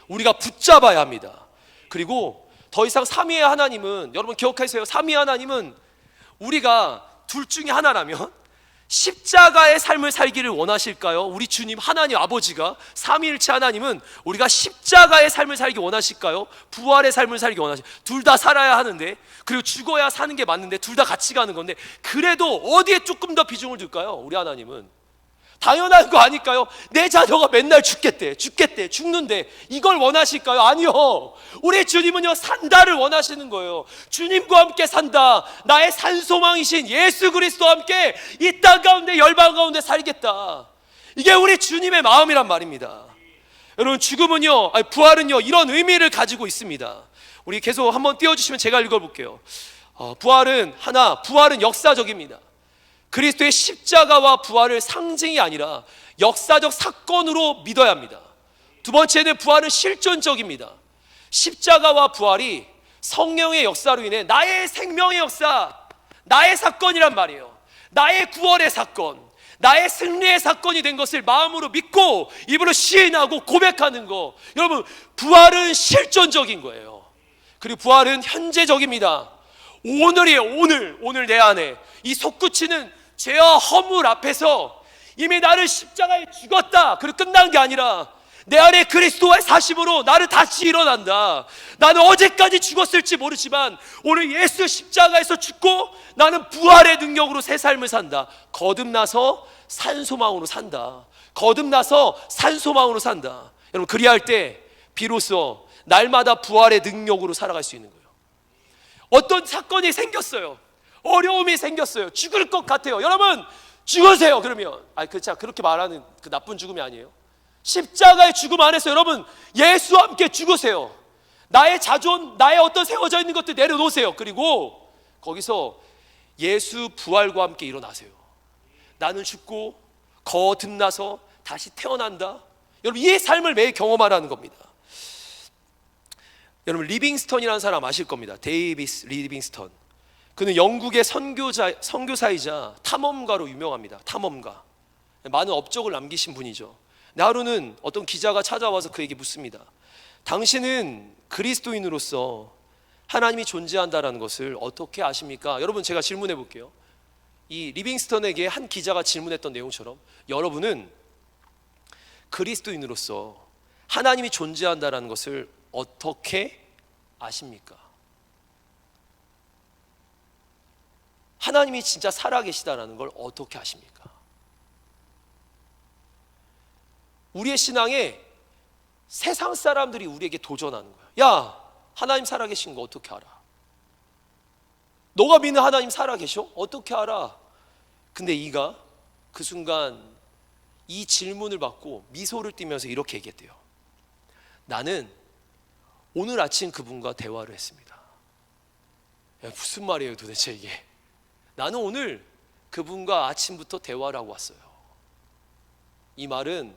우리가 붙잡아야 합니다. 그리고 더 이상 삼위의 하나님은, 여러분 기억하세요. 삼위의 하나님은 우리가 둘 중에 하나라면 십자가의 삶을 살기를 원하실까요? 우리 주님 하나님 아버지가, 삼위일체 하나님은 우리가 십자가의 삶을 살기 원하실까요? 부활의 삶을 살기 원하실까요? 둘 다 살아야 하는데, 그리고 죽어야 사는 게 맞는데 둘 다 같이 가는 건데, 그래도 어디에 조금 더 비중을 둘까요? 우리 하나님은 당연한 거 아닐까요? 내 자녀가 맨날 죽는데 이걸 원하실까요? 아니요. 우리 주님은요, 산다를 원하시는 거예요. 주님과 함께 산다. 나의 산소망이신 예수 그리스도와 함께 이 땅 가운데, 열방 가운데 살겠다. 이게 우리 주님의 마음이란 말입니다. 여러분, 부활은요 이런 의미를 가지고 있습니다. 우리 계속 한번 띄워주시면 제가 읽어볼게요. 부활은 역사적입니다. 그리스도의 십자가와 부활을 상징이 아니라 역사적 사건으로 믿어야 합니다. 두 번째는 부활은 실존적입니다. 십자가와 부활이 성령의 역사로 인해 나의 생명의 역사, 나의 사건이란 말이에요. 나의 구원의 사건, 나의 승리의 사건이 된 것을 마음으로 믿고 입으로 시인하고 고백하는 거. 여러분, 부활은 실존적인 거예요. 그리고 부활은 현재적입니다. 오늘이에요. 오늘 내 안에 이 솟구치는 죄와 허물 앞에서 이미 나를 십자가에 죽었다, 그리고 끝난 게 아니라 내 안에 그리스도의 사심으로 나를 다시 일어난다. 나는 어제까지 죽었을지 모르지만 오늘 예수 십자가에서 죽고 나는 부활의 능력으로 새 삶을 산다. 거듭나서 산소망으로 산다. 여러분, 그리할 때 비로소 날마다 부활의 능력으로 살아갈 수 있는 거예요. 어떤 사건이 생겼어요. 어려움이 생겼어요. 죽을 것 같아요. 여러분, 죽으세요. 그러면 그렇게 말하는 그 나쁜 죽음이 아니에요. 십자가의 죽음 안에서 여러분, 예수와 함께 죽으세요. 나의 자존, 나의 어떤 세워져 있는 것들 내려놓으세요. 그리고 거기서 예수 부활과 함께 일어나세요. 나는 죽고 거듭나서 다시 태어난다. 여러분, 이 삶을 매일 경험하라는 겁니다. 여러분, 리빙스턴이라는 사람 아실 겁니다. 데이비스 리빙스턴. 그는 영국의 선교사이자 탐험가로 유명합니다. 탐험가, 많은 업적을 남기신 분이죠. 하루는 어떤 기자가 찾아와서 그에게 묻습니다. 당신은 그리스도인으로서 하나님이 존재한다는 것을 어떻게 아십니까? 여러분, 제가 질문해 볼게요. 이 리빙스턴에게 한 기자가 질문했던 내용처럼 여러분은 그리스도인으로서 하나님이 존재한다는 것을 어떻게 아십니까? 하나님이 진짜 살아계시다는 걸 어떻게 아십니까? 우리의 신앙에 세상 사람들이 우리에게 도전하는 거야. 야, 하나님 살아계신 거 어떻게 알아? 너가 믿는 하나님 살아계셔? 어떻게 알아? 근데 이가 그 순간 이 질문을 받고 미소를 띠면서 이렇게 얘기했대요. 나는 오늘 아침 그분과 대화를 했습니다. 야, 무슨 말이에요 도대체 이게? 나는 오늘 그분과 아침부터 대화를 하고 왔어요. 이 말은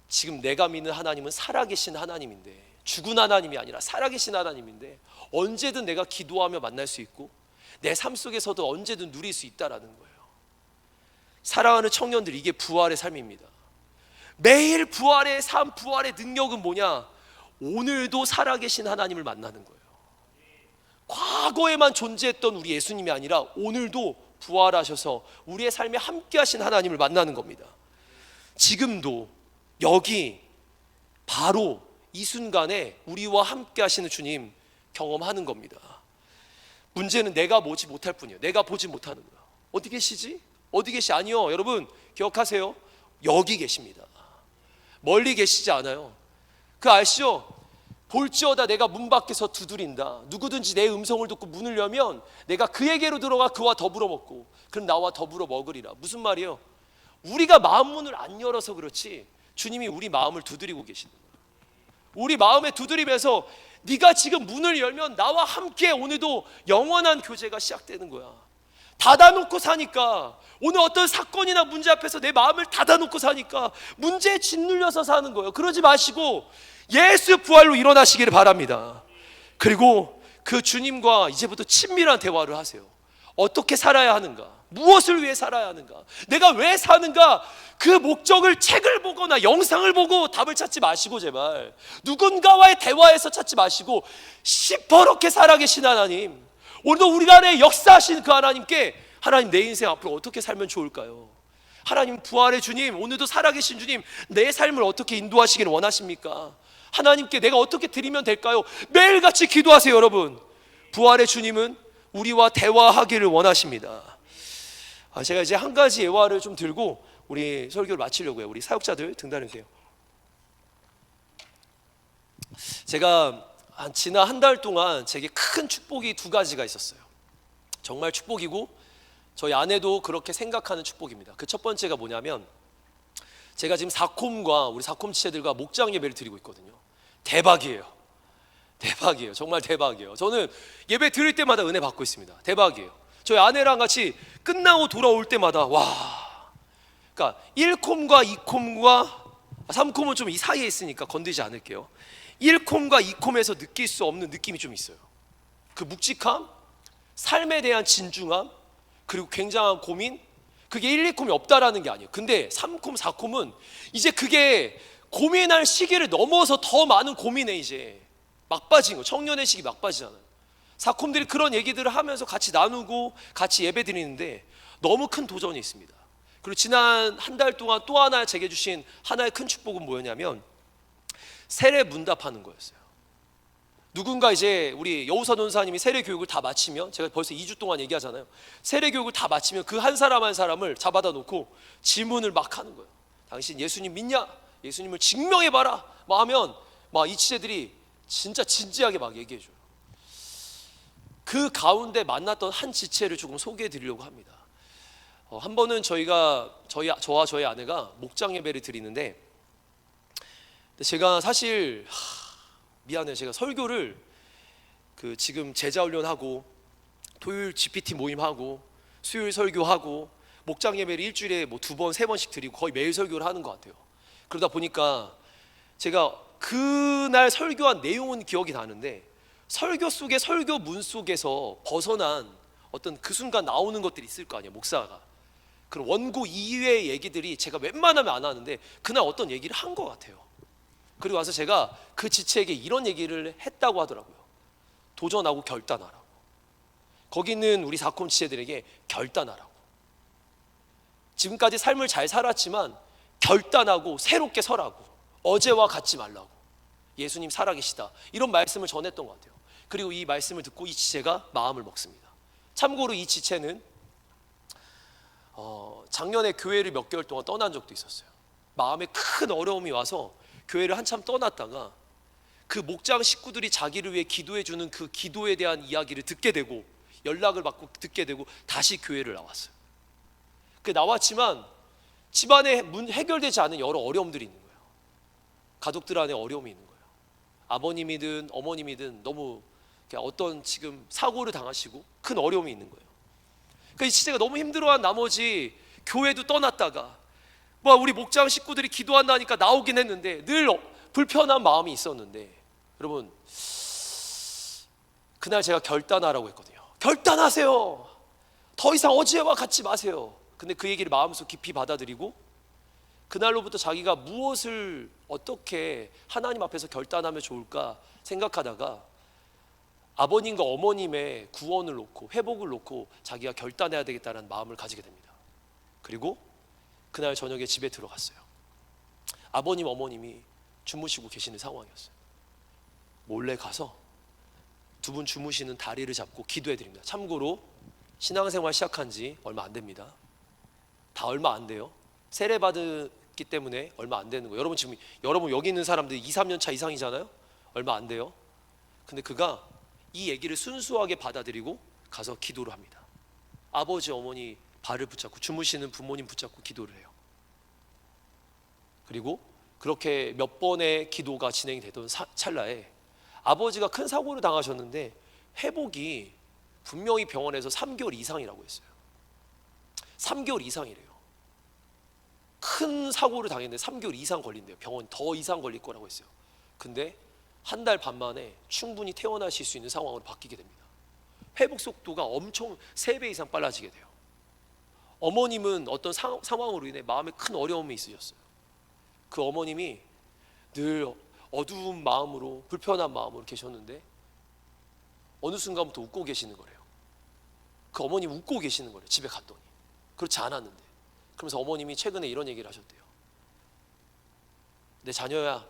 지금 내가 믿는 하나님은 살아계신 하나님인데, 죽은 하나님이 아니라 살아계신 하나님인데 언제든 내가 기도하며 만날 수 있고 내 삶 속에서도 언제든 누릴 수 있다라는 거예요. 사랑하는 청년들, 이게 부활의 삶입니다. 매일 부활의 삶, 부활의 능력은 뭐냐? 오늘도 살아계신 하나님을 만나는 거예요. 과거에만 존재했던 우리 예수님이 아니라 오늘도 부활하셔서 우리의 삶에 함께 하신 하나님을 만나는 겁니다. 지금도 여기 바로 이 순간에 우리와 함께 하시는 주님 경험하는 겁니다. 문제는 내가 보지 못할 뿐이에요. 내가 보지 못하는 거야. 어디 계시지? 어디 계시? 아니요, 여러분 기억하세요. 여기 계십니다. 멀리 계시지 않아요. 그 아시죠? 볼지어다 내가 문 밖에서 두드린다. 누구든지 내 음성을 듣고 문을 열면 내가 그에게로 들어가 그와 더불어 먹고 그는 나와 더불어 먹으리라. 무슨 말이에요? 우리가 마음 문을 안 열어서 그렇지 주님이 우리 마음을 두드리고 계시는 거예요. 우리 마음에 두드리면서 네가 지금 문을 열면 나와 함께 오늘도 영원한 교제가 시작되는 거야. 닫아놓고 사니까, 오늘 어떤 사건이나 문제 앞에서 내 마음을 닫아놓고 사니까 문제에 짓눌려서 사는 거예요. 그러지 마시고 예수 부활로 일어나시기를 바랍니다. 그리고 그 주님과 이제부터 친밀한 대화를 하세요. 어떻게 살아야 하는가? 무엇을 위해 살아야 하는가? 내가 왜 사는가? 그 목적을 책을 보거나 영상을 보고 답을 찾지 마시고, 제발 누군가와의 대화에서 찾지 마시고 시퍼렇게 살아계신 하나님, 오늘도 우리 안에 역사하신 그 하나님께, 하나님 내 인생 앞으로 어떻게 살면 좋을까요? 하나님 부활의 주님, 오늘도 살아계신 주님, 내 삶을 어떻게 인도하시기를 원하십니까? 하나님께 내가 어떻게 드리면 될까요? 매일같이 기도하세요. 여러분, 부활의 주님은 우리와 대화하기를 원하십니다. 제가 이제 한 가지 예화를 좀 들고 우리 설교를 마치려고 해요. 우리 사역자들 등단해주세요. 제가 지난 한 달 동안 제게 큰 축복이 두 가지가 있었어요. 정말 축복이고 저희 아내도 그렇게 생각하는 축복입니다. 그 첫 번째가 뭐냐면, 제가 지금 사콤과 우리 사콤 지체들과 목장 예배를 드리고 있거든요. 대박이에요. 대박이에요. 정말 대박이에요. 저는 예배 드릴 때마다 은혜 받고 있습니다. 대박이에요. 저희 아내랑 같이 끝나고 돌아올 때마다 와, 그러니까 1콤과 2콤과 3콤은 좀 이 사이에 있으니까 건드리지 않을게요. 1콤과 2콤에서 느낄 수 없는 느낌이 좀 있어요. 그 묵직함, 삶에 대한 진중함, 그리고 굉장한 고민, 그게 1, 2콤이 없다라는 게 아니에요. 근데 3콤, 4콤은 이제 그게 고민할 시기를 넘어서 더 많은 고민에 이제 막빠진 거, 청년의 시기 막빠지잖아요. 사콤들이 그런 얘기들을 하면서 같이 나누고 같이 예배 드리는데 너무 큰 도전이 있습니다. 그리고 지난 한 달 동안 또 하나 제게 주신 하나의 큰 축복은 뭐였냐면, 세례 문답하는 거였어요. 누군가 이제 우리 여우사 논사님이 세례 교육을 다 마치면, 제가 벌써 2주 동안 얘기하잖아요. 세례 교육을 다 마치면 그 한 사람 한 사람을 잡아다 놓고 질문을 막 하는 거예요. 당신 예수님 믿냐? 예수님을 증명해봐라. 막 하면 막 이 지체들이 진짜 진지하게 막 얘기해줘요. 그 가운데 만났던 한 지체를 조금 소개해 드리려고 합니다. 한 번은 저와 저희 아내가 목장 예배를 드리는데, 제가 사실 미안해요. 제가 설교를 지금 제자 훈련하고 토요일 GPT 모임하고 수요일 설교하고 목장 예배를 일주일에 뭐 2번, 3번씩 드리고 거의 매일 설교를 하는 것 같아요. 그러다 보니까 제가 그날 설교한 내용은 기억이 나는데, 설교 속에 설교문 속에서 벗어난 어떤 그 순간 나오는 것들이 있을 거 아니에요. 목사가 그런 원고 이외의 얘기들이 제가 웬만하면 안 하는데 그날 어떤 얘기를 한 것 같아요. 그리고 와서 제가 그 지체에게 이런 얘기를 했다고 하더라고요. 도전하고 결단하라고. 거기 있는 우리 사콤 지체들에게 결단하라고. 지금까지 삶을 잘 살았지만 결단하고 새롭게 서라고. 어제와 같지 말라고. 예수님 살아계시다, 이런 말씀을 전했던 것 같아요. 그리고 이 말씀을 듣고 이 지체가 마음을 먹습니다. 참고로 이 지체는 작년에 교회를 몇 개월 동안 떠난 적도 있었어요. 마음에 큰 어려움이 와서 교회를 한참 떠났다가 그 목장 식구들이 자기를 위해 기도해 주는 그 기도에 대한 이야기를 듣게 되고, 연락을 받고 듣게 되고 다시 교회를 나왔어요. 나왔지만 집안에 해결되지 않은 여러 어려움들이 있는 거예요. 가족들 안에 어려움이 있는 거예요. 아버님이든 어머님이든 너무 어떤 지금 사고를 당하시고 큰 어려움이 있는 거예요. 이 시대가 너무 힘들어한 나머지 교회도 떠났다가 우리 목장 식구들이 기도한다니까 나오긴 했는데 늘 불편한 마음이 있었는데, 여러분 그날 제가 결단하라고 했거든요. 결단하세요. 더 이상 어제와 같지 마세요. 근데 그 얘기를 마음속 깊이 받아들이고 그날로부터 자기가 무엇을 어떻게 하나님 앞에서 결단하면 좋을까 생각하다가 아버님과 어머님의 구원을 놓고 회복을 놓고 자기가 결단해야 되겠다는 마음을 가지게 됩니다. 그리고 그날 저녁에 집에 들어갔어요. 아버님 어머님이 주무시고 계시는 상황이었어요. 몰래 가서 두 분 주무시는 다리를 잡고 기도해 드립니다. 참고로 신앙생활 시작한 지 얼마 안 됩니다. 다 얼마 안 돼요. 세례 받았기 때문에 얼마 안 되는 거예요. 여러분 여기 있는 사람들 2, 3년 차 이상이잖아요. 얼마 안 돼요. 근데 그가 이 얘기를 순수하게 받아들이고 가서 기도를 합니다. 아버지 어머니 발을 붙잡고 주무시는 부모님 붙잡고 기도를 해요. 그리고 그렇게 몇 번의 기도가 진행이 되던 찰나에 아버지가 큰 사고를 당하셨는데 회복이 분명히 병원에서 3개월 이상이라고 했어요. 3개월 이상이래요. 큰 사고를 당했는데 3개월 이상 걸린대요. 병원 더 이상 걸릴 거라고 했어요. 근데 한 달 반 만에 충분히 퇴원하실 수 있는 상황으로 바뀌게 됩니다. 회복 속도가 엄청 3배 이상 빨라지게 돼요. 어머님은 어떤 상황으로 인해 마음에 큰 어려움이 있으셨어요. 그 어머님이 늘 어두운 마음으로 불편한 마음으로 계셨는데 어느 순간부터 웃고 계시는 거래요. 그 어머님 웃고 계시는 거래요. 집에 갔더니. 그렇지 않았는데. 그러면서 어머님이 최근에 이런 얘기를 하셨대요. 내 자녀야,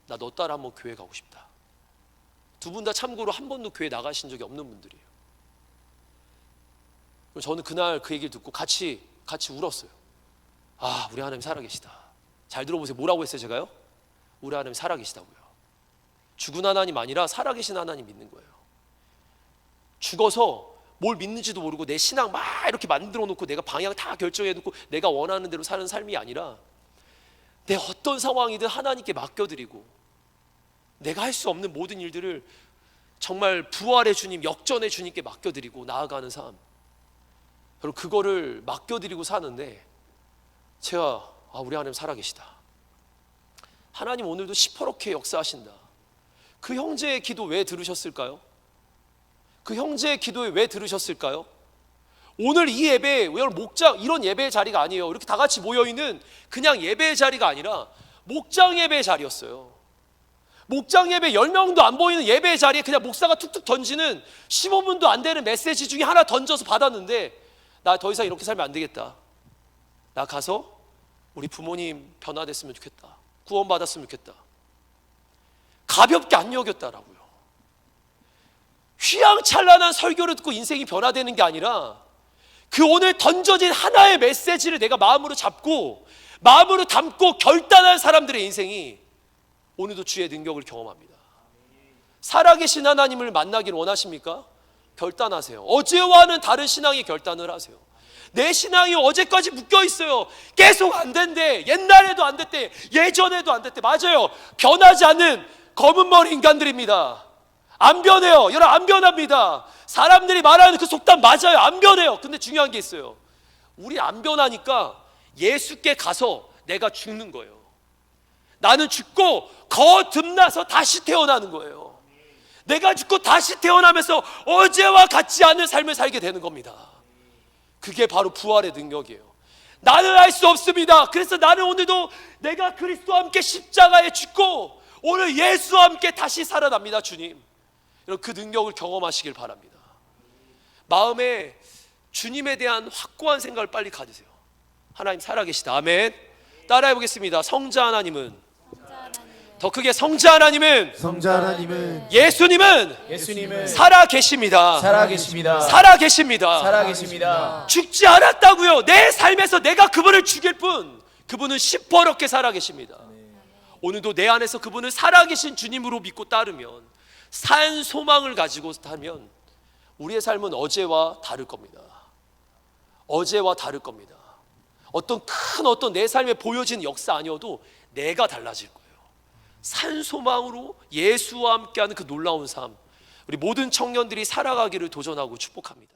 나 너 따라 한번 교회 가고 싶다. 두 분 다 참고로 한 번도 교회 나가신 적이 없는 분들이에요. 저는 그날 그 얘기를 듣고 같이 울었어요. 아, 우리 하나님 살아계시다. 잘 들어보세요. 뭐라고 했어요 제가요? 우리 하나님 살아계시다고요. 죽은 하나님 아니라 살아계신 하나님 믿는 거예요. 죽어서 뭘 믿는지도 모르고 내 신앙 막 이렇게 만들어 놓고 내가 방향 다 결정해 놓고 내가 원하는 대로 사는 삶이 아니라 내 어떤 상황이든 하나님께 맡겨드리고 내가 할 수 없는 모든 일들을 정말 부활의 주님, 역전의 주님께 맡겨드리고 나아가는 삶. 여러분 그거를 맡겨드리고 사는데 제가 우리 하나님 살아계시다. 하나님 오늘도 시퍼렇게 역사하신다. 그 형제의 기도 왜 들으셨을까요? 그 형제의 기도에 왜 들으셨을까요? 오늘 이 예배, 목장 이런 예배의 자리가 아니에요. 이렇게 다 같이 모여있는 그냥 예배의 자리가 아니라 목장 예배의 자리였어요. 목장 예배 10명도 안 보이는 예배의 자리에 그냥 목사가 툭툭 던지는 15분도 안 되는 메시지 중에 하나 던져서 받았는데 나 더 이상 이렇게 살면 안 되겠다. 나 가서 우리 부모님 변화됐으면 좋겠다. 구원받았으면 좋겠다. 가볍게 안 여겼다라고요. 휘황찬란한 설교를 듣고 인생이 변화되는 게 아니라 그 오늘 던져진 하나의 메시지를 내가 마음으로 잡고 마음으로 담고 결단한 사람들의 인생이 오늘도 주의 능력을 경험합니다. 살아계신 하나님을 만나길 원하십니까? 결단하세요. 어제와는 다른 신앙의 결단을 하세요. 내 신앙이 어제까지 묶여 있어요. 계속 안 된대. 옛날에도 안 됐대. 예전에도 안 됐대. 맞아요. 변하지 않는 검은 머리 인간들입니다. 안 변해요. 여러분 안 변합니다. 사람들이 말하는 그 속담 맞아요. 안 변해요. 근데 중요한 게 있어요. 우리 안 변하니까 예수께 가서 내가 죽는 거예요. 나는 죽고 거듭나서 다시 태어나는 거예요. 내가 죽고 다시 태어나면서 어제와 같지 않은 삶을 살게 되는 겁니다. 그게 바로 부활의 능력이에요. 나는 할 수 없습니다. 그래서 나는 오늘도 내가 그리스도와 함께 십자가에 죽고 오늘 예수와 함께 다시 살아납니다. 주님, 여러분 그 능력을 경험하시길 바랍니다. 마음에 주님에 대한 확고한 생각을 빨리 가지세요. 하나님 살아계시다. 아멘. 따라해 보겠습니다. 성자 하나님은, 더 크게 성자 하나님은, 예수님은 살아계십니다. 살아계십니다. 죽지 않았다고요. 내 삶에서 내가 그분을 죽일 뿐 그분은 시퍼렇게 살아계십니다. 오늘도 내 안에서 그분을 살아계신 주님으로 믿고 따르면, 산 소망을 가지고 살면 우리의 삶은 어제와 다를 겁니다. 어제와 다를 겁니다. 어떤 내 삶에 보여지는 역사 아니어도 내가 달라질 거예요. 산 소망으로 예수와 함께하는 그 놀라운 삶, 우리 모든 청년들이 살아가기를 도전하고 축복합니다.